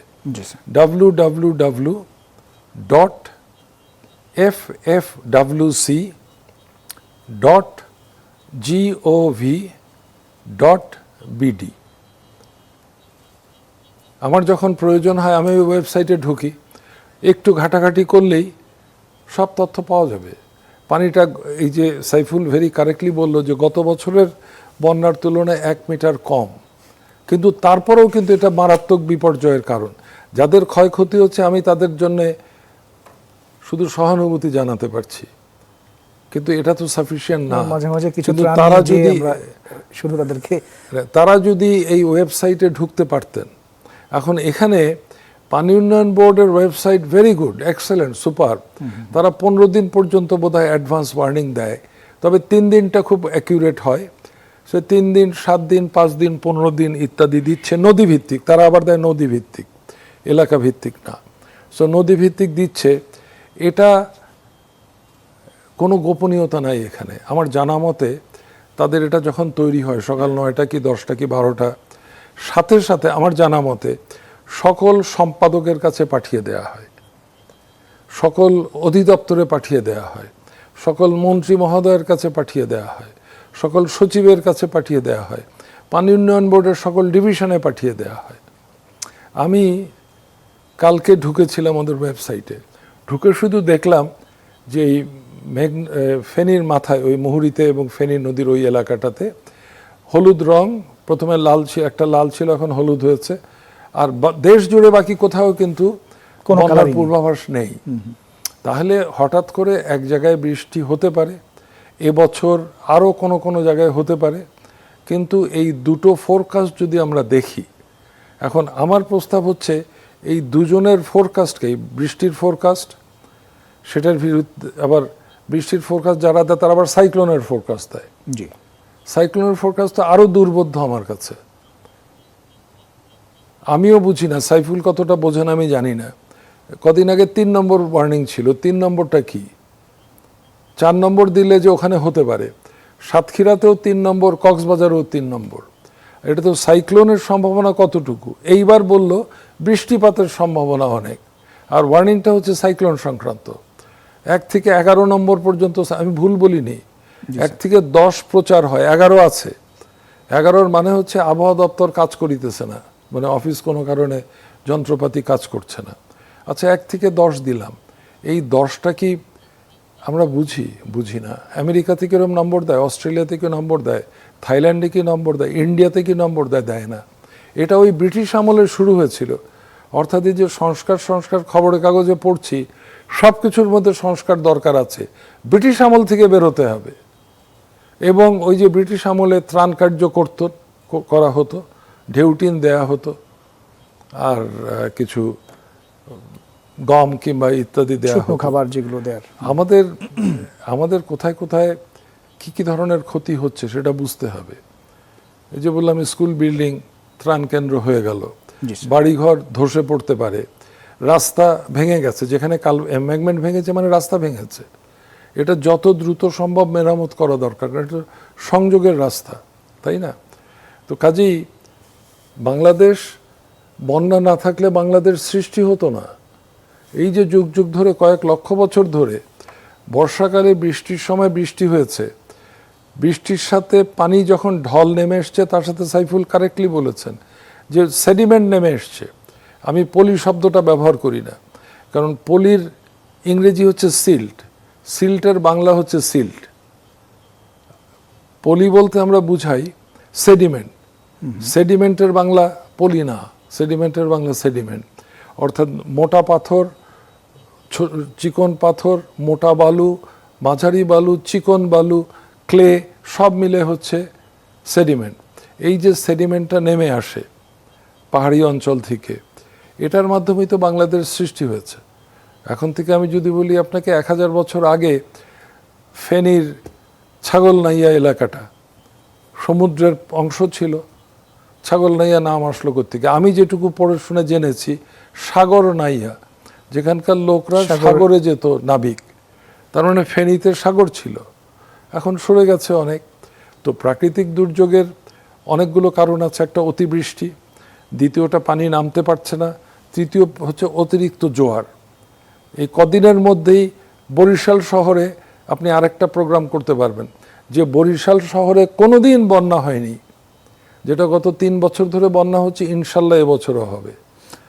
www.ffwc.gov.bd। আমার যখন প্রয়োজন হয় আমি ওই ওয়েবসাইটে ঢুকি, একটু ঘাটাঘাটি করলেই সব তথ্য পাওয়া যাবে। পানিটা, এই যে সাইফুল ভেরি কারেক্টলি বলল যে গত বছরের বন্যার তুলনায় 1 মিটার কম, কিন্তু তারপরেও কিন্তু এটা মারাত্মক বিপর্যয়ের কারণ। যাদের ক্ষয়ক্ষতি হচ্ছে আমি তাদের জন্য শুধু সহানুভূতি জানাতে পারছি, কিন্তু এটা তো সাফিসিয়েন্ট না। মাঝে মাঝে কিছু কিন্তু তারা যদি শুধু তারা যদি এই ওয়েবসাইটে ঢুকতে পারতেন। এখন এখানে পানি উন্নয়ন বোর্ডের website very good, excellent, super. তারা 15 দিন পর্যন্ত বোধহয় অ্যাডভান্স ওয়ার্নিং দেয়, তবে 3 দিনটা খুব অ্যাকিউরেট হয়। সে 3 দিন, 7 দিন, 5 দিন, 15 দিন ইত্যাদি দিচ্ছে নদী ভিত্তিক। তারা আবার দেয় নদী ভিত্তিক, এলাকা ভিত্তিক না। সো নদী ভিত্তিক দিচ্ছে। এটা কোনো গোপনীয়তা নাই এখানে। আমার জানা মতে তাদের এটা যখন তৈরি হয় সকাল 9টা কি 10টা কি 12টা, সাথে সাথে আমার জানা মতে সকল সম্পাদকের কাছে পাঠিয়ে দেয়া হয়, সকল অধিদপ্তরে পাঠিয়ে দেয়া হয়, সকল মন্ত্রী মহোদয়ের কাছে পাঠিয়ে দেয়া হয়, সকল সচিবের কাছে পাঠিয়ে দেয়া হয়, পানি উন্নয়ন বোর্ডের সকল ডিভিশনে পাঠিয়ে দেয়া হয়। আমি কালকে ঢুকেছিলাম ওদের ওয়েবসাইটে, ঢুকে শুধু দেখলাম যে এই ফেনীর মাথায়, ওই মুহুরীতে এবং ফেনী নদীর ওই এলাকাটাতে হলুদ রং, প্রথমে লাল ছিল, একটা লাল ছিল, এখন হলুদ হয়েছে। আর দেশ জুড়ে বাকি কোথাও কিন্তু কোনো পূর্বাভাস নেই। তাহলে হঠাৎ করে এক জায়গায় বৃষ্টি হতে পারে, এবছর আরও কোনো জায়গায় হতে পারে। কিন্তু এই দুটো ফোরকাস্ট যদি আমরা দেখি, এখন আমার প্রস্তাব হচ্ছে এই দুজনের ফোরকাস্টকেই, বৃষ্টির ফোরকাস্ট, সেটার বিরুদ্ধে আবার বৃষ্টির ফোরকাস্ট যারা দেয় তারা আবার সাইক্লোনের ফোরকাস্ট দেয়। জি, সাইক্লোনের ফোরকাস্ট তো আরও দুর্বোধ্য আমার কাছে। আমিও বুঝি না, সাইফুল কতটা বোঝেন আমি জানি না। কদিন আগে 3 নম্বর ওয়ার্নিং ছিল, 3 নম্বরটা কি? 4 নম্বর দিলে যে ওখানে হতে পারে, সাতক্ষীরাতেও 3 নম্বর, কক্সবাজারেও 3 নম্বর। এটা তো সাইক্লোনের সম্ভাবনা কতটুকু? এইবার বলল বৃষ্টিপাতের সম্ভাবনা অনেক, আর ওয়ার্নিংটা হচ্ছে সাইক্লোন সংক্রান্ত। 1 থেকে 11 নম্বর পর্যন্ত, আমি ভুল বলিনি, 1 থেকে 10 প্রচার হয়, 11 আছে। 11-র মানে হচ্ছে আবহাওয়া দপ্তর কাজ করিতেছে না, মানে অফিস কোনো কারণে যন্ত্রপাতি কাজ করছে না। আচ্ছা, 1 থেকে 10 দিলাম, এই 10টা কি আমরা বুঝি না। আমেরিকাতে কিরকম নম্বর দেয়, অস্ট্রেলিয়াতে কি নম্বর দেয়, থাইল্যান্ডে কি নম্বর দেয়, ইন্ডিয়াতে কি নম্বর দেয়, দেয় না। এটা ওই ব্রিটিশ আমলে শুরু হয়েছিল। অর্থাৎ এই যে সংস্কার খবরের কাগজে পড়ছি, সব কিছুর মধ্যে সংস্কার দরকার আছে, ব্রিটিশ আমল থেকে বেরোতে হবে। এবং ওই যে ব্রিটিশ আমলে ত্রাণ কার্য করা হতো, ঢেউটিন দেয়া হতো, আর কিছু গম কিংবা ইত্যাদি দেয়া শুকনো হতো। খাবার যেগুলো দেয়ার। আমাদের কোথায় কোথায় কি ধরনের ক্ষতি হচ্ছে সেটা বুঝতে হবে। এই যে বললাম, স্কুল বিল্ডিং ত্রাণ কেন্দ্র হয়ে গেল, জি স্যার। বাড়িঘর ধসে পড়তে পারে, রাস্তা ভেঙে গেছে, যেখানে এমব্যাঙ্কমেন্ট ভেঙেছে মানে রাস্তা ভেঙেছে, এটা যত দ্রুত সম্ভব মেরামত করা দরকার, কারণ এটা সংযোগের রাস্তা, তাই না? তো কাজেই বাংলাদেশ, বন্যা না থাকলে বাংলাদেশ সৃষ্টি হতো না। এই যে যুগ যুগ ধরে, কয়েক লক্ষ বছর ধরে বর্ষাকালে বৃষ্টির সময় বৃষ্টি হয়েছে, বৃষ্টির সাথে পানি যখন ঢল নেমে এসছে, তার সাথে সাইফুল কারেক্টলি বলেছেন যে সেডিমেন্ট নেমে এসছে। আমি পলি শব্দটা ব্যবহার করি না, কারণ পলির ইংরেজি হচ্ছে সিল্ট, সিল্টের বাংলা হচ্ছে সিল্ট। পলি বলতে আমরা বুঝাই সেডিমেন্ট, সেডিমেন্টের বাংলা পলি না, সেডিমেন্টের বাংলা সেডিমেন্ট। অর্থাৎ মোটা পাথর, চিকন পাথর, মোটা বালু, মাঝারি বালু, চিকন বালু, ক্লে, সব মিলে হচ্ছে সেডিমেন্ট। এই যে সেডিমেন্টটা নেমে আসে পাহাড়ি অঞ্চল থেকে, এটার মাধ্যমেই তো বাংলাদেশ সৃষ্টি হয়েছে। এখন থেকে আমি যদি বলি আপনাকে, 1000 বছর আগে ফেনীর ছাগলনাইয়া এলাকাটা সমুদ্রের অংশ ছিল। ছাগলনাইয়া নাম আসলো কোত্থেকে? আমি যেটুকু পড়ে শুনে জেনেছি, সাগর নাইয়া, যেখানকার লোকরা সাগরে যেত নাবিক, তার মানে ফেনীতে সাগর ছিল। এখন সরে গেছে অনেক। তো প্রাকৃতিক দুর্যোগের অনেকগুলো কারণ আছে। একটা অতিবৃষ্টি, দ্বিতীয়টা পানি নামতে পারছে না, তৃতীয় হচ্ছে অতিরিক্ত জোয়ার। এই কদিনের মধ্যেই বরিশাল শহরে আপনি আরেকটা প্রোগ্রাম করতে পারবেন, যে বরিশাল শহরে কোনোদিন বন্যা হয়নি, যেটা গত 3 বছর ধরে বন্যা হচ্ছে, ইনশাল্লাহ এবছরও হবে।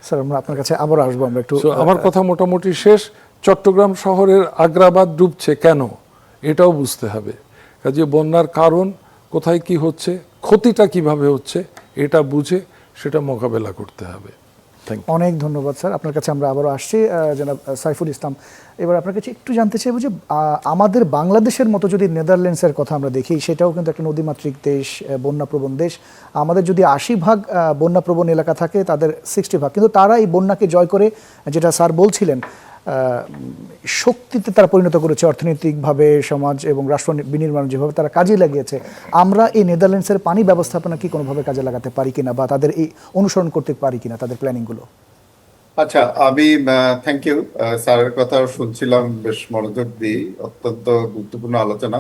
স্যার, আমরা আপনার কাছে আবার আসবো, আমরা একটু। আমার কথা মোটামুটি শেষ। চট্টগ্রাম শহরের আগ্রাবাদ ডুবছে কেন, এটাও বুঝতে হবে। কাজে বন্যার কারণ কোথায়, কি হচ্ছে, ক্ষতিটা কিভাবে হচ্ছে, এটা বুঝে সেটা মোকাবেলা করতে হবে। অনেক ধন্যবাদ স্যার, আপনার কাছে আমরা আবারও আসছি। জনাব সাইফুল ইসলাম, এবার আপনার কাছে একটু জানতে চাইব যে আমাদের বাংলাদেশের মতো যদি নেদারল্যান্ডসের কথা আমরা দেখি, সেটাও কিন্তু একটা নদীমাতৃক দেশ, বন্যাপ্রবণ দেশ। আমাদের যদি 80% বন্যাপ্রবণ এলাকা থাকে, তাদের 60%, কিন্তু তারা এই বন্যাকে জয় করে, যেটা স্যার বলছিলেন, শক্তিতে তারা পরিণত করেছে, অর্থনৈতিকভাবে, সমাজ এবং রাষ্ট্র বিনির্মাণ যেভাবে তারা কাজে লাগিয়েছে। আমরা এই নেদারল্যান্ডসের পানি ব্যবস্থাপনা কি কোনোভাবে কাজে লাগাতে পারি কিনা, বা তাদের এই অনুসরণ করতে পারি কিনা, তাদের প্ল্যানিংগুলো? আচ্ছা, আমি থ্যাংক ইউ, স্যারের কথা শুনছিলাম বেশ মনোযোগ দিয়ে, অত্যন্ত গুরুত্বপূর্ণ আলোচনা।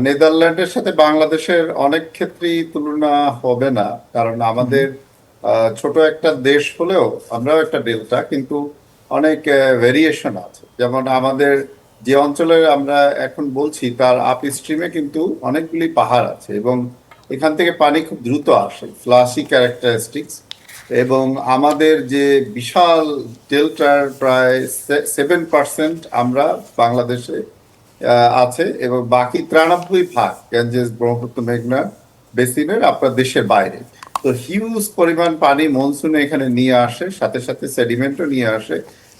নেদারল্যান্ডের সাথে বাংলাদেশের অনেক ক্ষেত্রেই তুলনা হবে না, কারণ আমাদের ছোট একটা দেশ হলেও আমরাও একটা ডেল্টা, কিন্তু অনেক ভেরিয়েশন আছে। যেমন আমাদের যে অঞ্চলে আমরা এখন বলছি, তার আপ স্ট্রিমে কিন্তু অনেকগুলি পাহাড় আছে, এবং এখান থেকে পানি খুব দ্রুত আসে, ফ্লাশি ক্যারেক্টারিস্টিক্স। এবং আমাদের যে বিশাল ডেল্টার প্রায় 7% আমরা বাংলাদেশে আছে, এবং বাকি 93% গ্যাঞ্জেস, ব্রহ্মপুত্র, মেঘনা বেসিনের আপনার দেশের বাইরে। তো হিউজ পরিমাণ পানি মনসুনে এখানে নিয়ে আসে, সাথে সাথে সেডিমেন্টও নিয়ে আসে।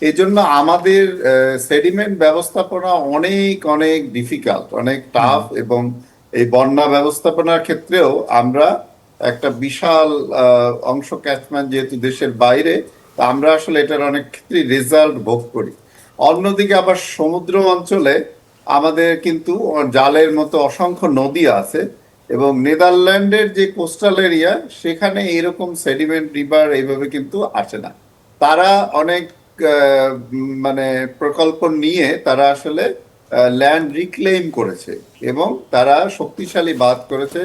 এই জন্য আমাদের সেডিমেন্ট ব্যবস্থাপনা অনেক অনেক ডিফিকাল্ট, অনেক টাফ, এবং এই বন্যা ব্যবস্থাপনার ক্ষেত্রেও আমরা একটা বিশাল অংশ ক্যাচমেন্ট যেহেতু দেশের বাইরে, আমরা আসলে এটার অনেক ক্ষেত্রে রেজাল্ট ভোগ করি। অন্যদিকে আবার সমুদ্র অঞ্চলে আমাদের কিন্তু জালের মতো অসংখ্য নদী আছে, এবং নেদারল্যান্ডের যে কোস্টাল এরিয়া সেখানে এরকম সেডিমেন্ট রিভার এইভাবে কিন্তু আসে না। তারা অনেক মানে প্রকল্প নিয়ে তারা আসলে ল্যান্ড রিক্লেইম করেছে, এবং তারা শক্তিশালী বাঁধ করেছে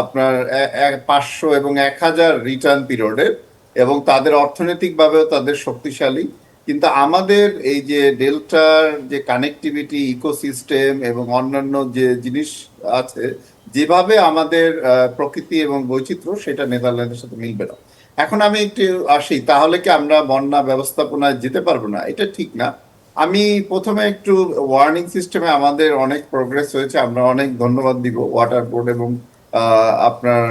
আপনার 500 এবং 1000 রিটার্ন পিরিয়ডের, এবং তাদের অর্থনৈতিকভাবেও তাদের শক্তিশালী। কিন্তু আমাদের এই যে ডেল্টার যে কানেক্টিভিটি, ইকোসিস্টেম এবং অন্যান্য যে জিনিস আছে, যেভাবে আমাদের প্রকৃতি এবং বৈচিত্র্য, সেটা নেদারল্যান্ডের সাথে মিলবে না। এখন আমি একটু আসি, তাহলে কি আমরা বন্যা ব্যবস্থাপনায় যেতে পারবো না? এটা ঠিক না। আমি প্রথমে একটু ওয়ার্নিং সিস্টেমে আমাদের অনেক প্রোগ্রেস হয়েছে, আমরা অনেক ধন্যবাদ দিব ওয়াটার বোর্ড এবং আপনার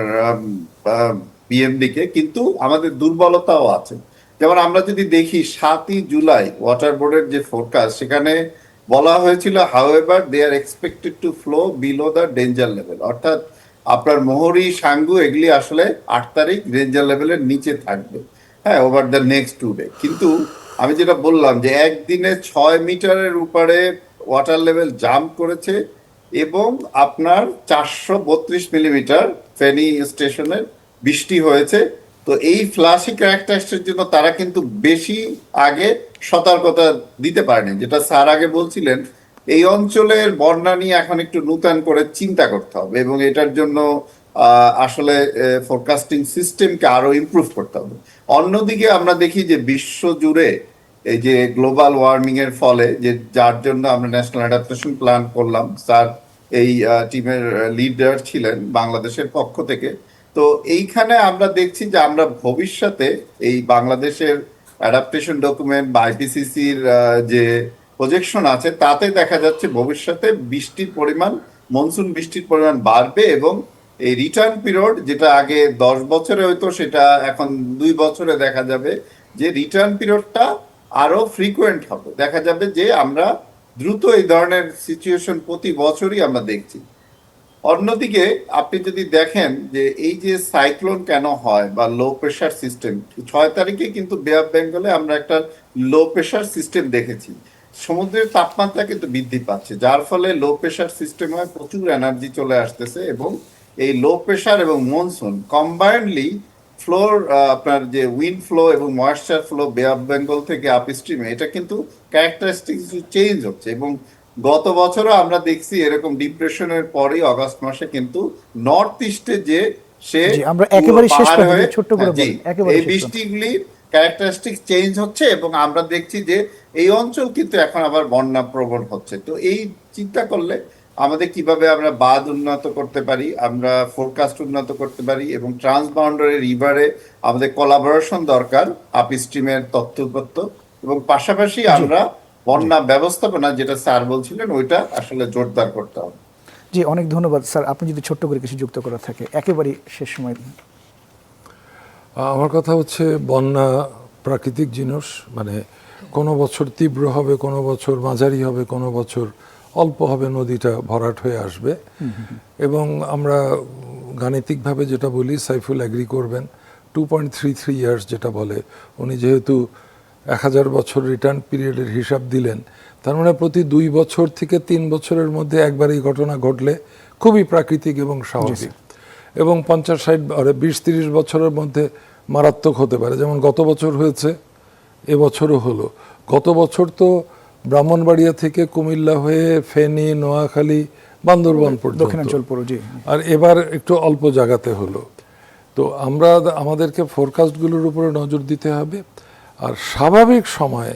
বিএমডিকে, কিন্তু আমাদের দুর্বলতাও আছে। যেমন আমরা যদি দেখি 7ই জুলাই ওয়াটার বোর্ডের যে ফোরকাস্ট, সেখানে বলা হয়েছিল however they are expected to flow below the danger level, অর্থাৎ আপনার মোহরী, সাঙ্গু এগুলি আসলে 8 তারিখ ডেঞ্জার লেভেলের নিচে থাকবে, হ্যাঁ, ওভার দ্য নেক্সট 2 ডে। কিন্তু আমি যেটা বললাম যে একদিনে 6 মিটারের উপরে ওয়াটার লেভেল জাম্প করেছে, এবং আপনার 432 মিলিমিটার ফেনী স্টেশনের বৃষ্টি হয়েছে। তো এই ফ্লাশি ক্যারেক্টারিস্টিক্সের জন্য তারা কিন্তু বেশি আগে সতর্কতা দিতে পারেনি, যেটা স্যার আগে বলছিলেন। এই অঞ্চলের বন্যা নিয়ে এখন একটু নূতন করে চিন্তা করতে হবে, এবং এটার জন্য আসলে ফোরকাস্টিং সিস্টেমকে আরো ইমপ্রুভ করতে হবে। অন্যদিকে আমরা দেখি যে বিশ্ব জুড়ে এই যে গ্লোবাল ওয়ার্মিং এর ফলে, যে যার জন্য আমরা ন্যাশনাল অ্যাডাপ্টেশন প্ল্যান করলাম, স্যার এই টিমের লিডার ছিলেন বাংলাদেশের পক্ষ থেকে। তো এইখানে আমরা দেখছি যে আমরা ভবিষ্যতে এই বাংলাদেশের অ্যাডাপ্টেশন ডকুমেন্ট বা আইপিসিসির যে প্রজেকশন আছে, তাতে দেখা যাচ্ছে ভবিষ্যতে বৃষ্টির পরিমাণ, মনসুন বৃষ্টির পরিমাণ বাড়বে, এবং এই রিটার্ন পিরিয়ড, যেটা আগে 10 বছরে হইতো, সেটা এখন 2 বছরে দেখা যাবে যে রিটার্ন পিরিয়ডটা আরো ফ্রিকোয়েন্ট হবে। দেখা যাবে যে আমরা দ্রুত এই ধরনের সিচুয়েশন প্রতি বছরই আমরা দেখছি। অন্যদিকে আপনি যদি দেখেন যে এই যে সাইক্লোন কেন হয় বা লো প্রেশার সিস্টেম, 6 তারিখে কিন্তু বে অফ বেঙ্গলে আমরা একটা লো প্রেশার সিস্টেম দেখেছি। সমুদ্রের তাপমাত্রা কিন্তু বৃদ্ধি পাচ্ছে, যার ফলে লো প্রেশার সিস্টেমে প্রচুর এনার্জি চলে আসতেছে, এবং এই লো প্রেশার এবং মনসুন কম্বাইন্ডলি ফ্লোর, আপনার যে উইন্ড ফ্লো এবং ময়েশ্চার ফ্লো বে অফ বেঙ্গল থেকে আপ স্ট্রিমে, এটা কিন্তু ক্যারেক্টারিস্টিক চেঞ্জ হচ্ছে। এবং গত বছরও আমরা দেখছি এরকম ডিপ্রেশনের পরেই অগস্ট মাসে কিন্তু নর্থ ইস্টে যে সে জি, আমরা একেবারে শেষ পাহাড় পর্যন্ত হয়ে, ছোট্ট করে জি, বলুন, একেবারে এই শেষ পর্যন্ত। বৃষ্টিগুলির ক্যারেক্টারিস্টিক চেঞ্জ হচ্ছে, এবং আমরা দেখছি যে এই অঞ্চল কিন্তু এখন আবার বন্যা প্রবণ হচ্ছে। তো এই চিন্তা করলে আমাদের কিভাবে আমরা বাঁধ উন্নত করতে পারি, আমরা ফোরকাস্ট উন্নত করতে পারি, এবং ট্রান্সবাউন্ডারি রিভারে আমাদের কোলাবোরেশন দরকার, আপ স্ট্রিমের তথ্যপত্র, এবং পাশাপাশি আমরা বন্যা ব্যবস্থাপনা, যেটা স্যার বলছিলেন, ওইটা আসলে জোরদার করতে হবে। জি, অনেক ধন্যবাদ স্যার। আপনি যদি ছোট্ট করে কিছু যুক্ত করা থাকে, একেবারে শেষ সময়। আমার কথা হচ্ছে, বন্যা প্রাকৃতিক জিনিস, মানে কোনো বছর তীব্র হবে, কোনো বছর মাঝারি হবে, কোনো বছর অল্প হবে, নদীটা ভরাট হয়ে আসবে। এবং আমরা গাণিতিকভাবে যেটা বলি, সাইফুল এগ্রি করবেন, 2.33 ইয়ার্স যেটা বলে উনি, যেহেতু 1000 বছর রিটার্ন পিরিয়ডের হিসাব দিলেন, তার মানে প্রতি 2 বছর থেকে 3 বছরের মধ্যে একবার এই ঘটনা ঘটলে খুবই প্রাকৃতিক এবং স্বাভাবিক। এবং 50-60 20-30 বছরের মধ্যে মারাত্মক হতে পারে, যেমন গত বছর হয়েছে, এবছরও হলো। গত বছর তো ব্রাহ্মণবাড়িয়া থেকে কুমিল্লা হয়ে ফেনী, নোয়াখালী, বান্দরবান পর্যন্ত, দক্ষিণাঞ্চল পুরো, জি। আর এবার একটু অল্প জায়গাতে হলো। তো আমাদেরকে ফোরকাস্টগুলোর উপরে নজর দিতে হবে, আর স্বাভাবিক সময়ে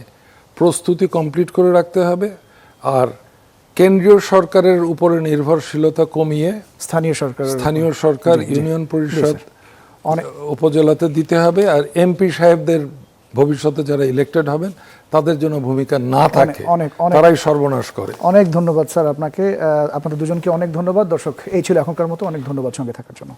প্রস্তুতি কমপ্লিট করে রাখতে হবে, আর কেন্দ্রীয় সরকারের উপরে নির্ভরশীলতা কমিয়ে স্থানীয় সরকার, ইউনিয়ন পরিষদ, উপজেলাতে দিতে হবে। আর এমপি সাহেবদের ভবিষ্যতে যারা ইলেক্টেড হবেন, তাদের জন্য ভূমিকা না থাকে, তারাই সর্বনাশ করে। অনেক ধন্যবাদ স্যার আপনাকে, আপনাদের দুজনকে অনেক ধন্যবাদ। দর্শক, এই ছিল এখনকার মতো, অনেক ধন্যবাদ সঙ্গে থাকার জন্য।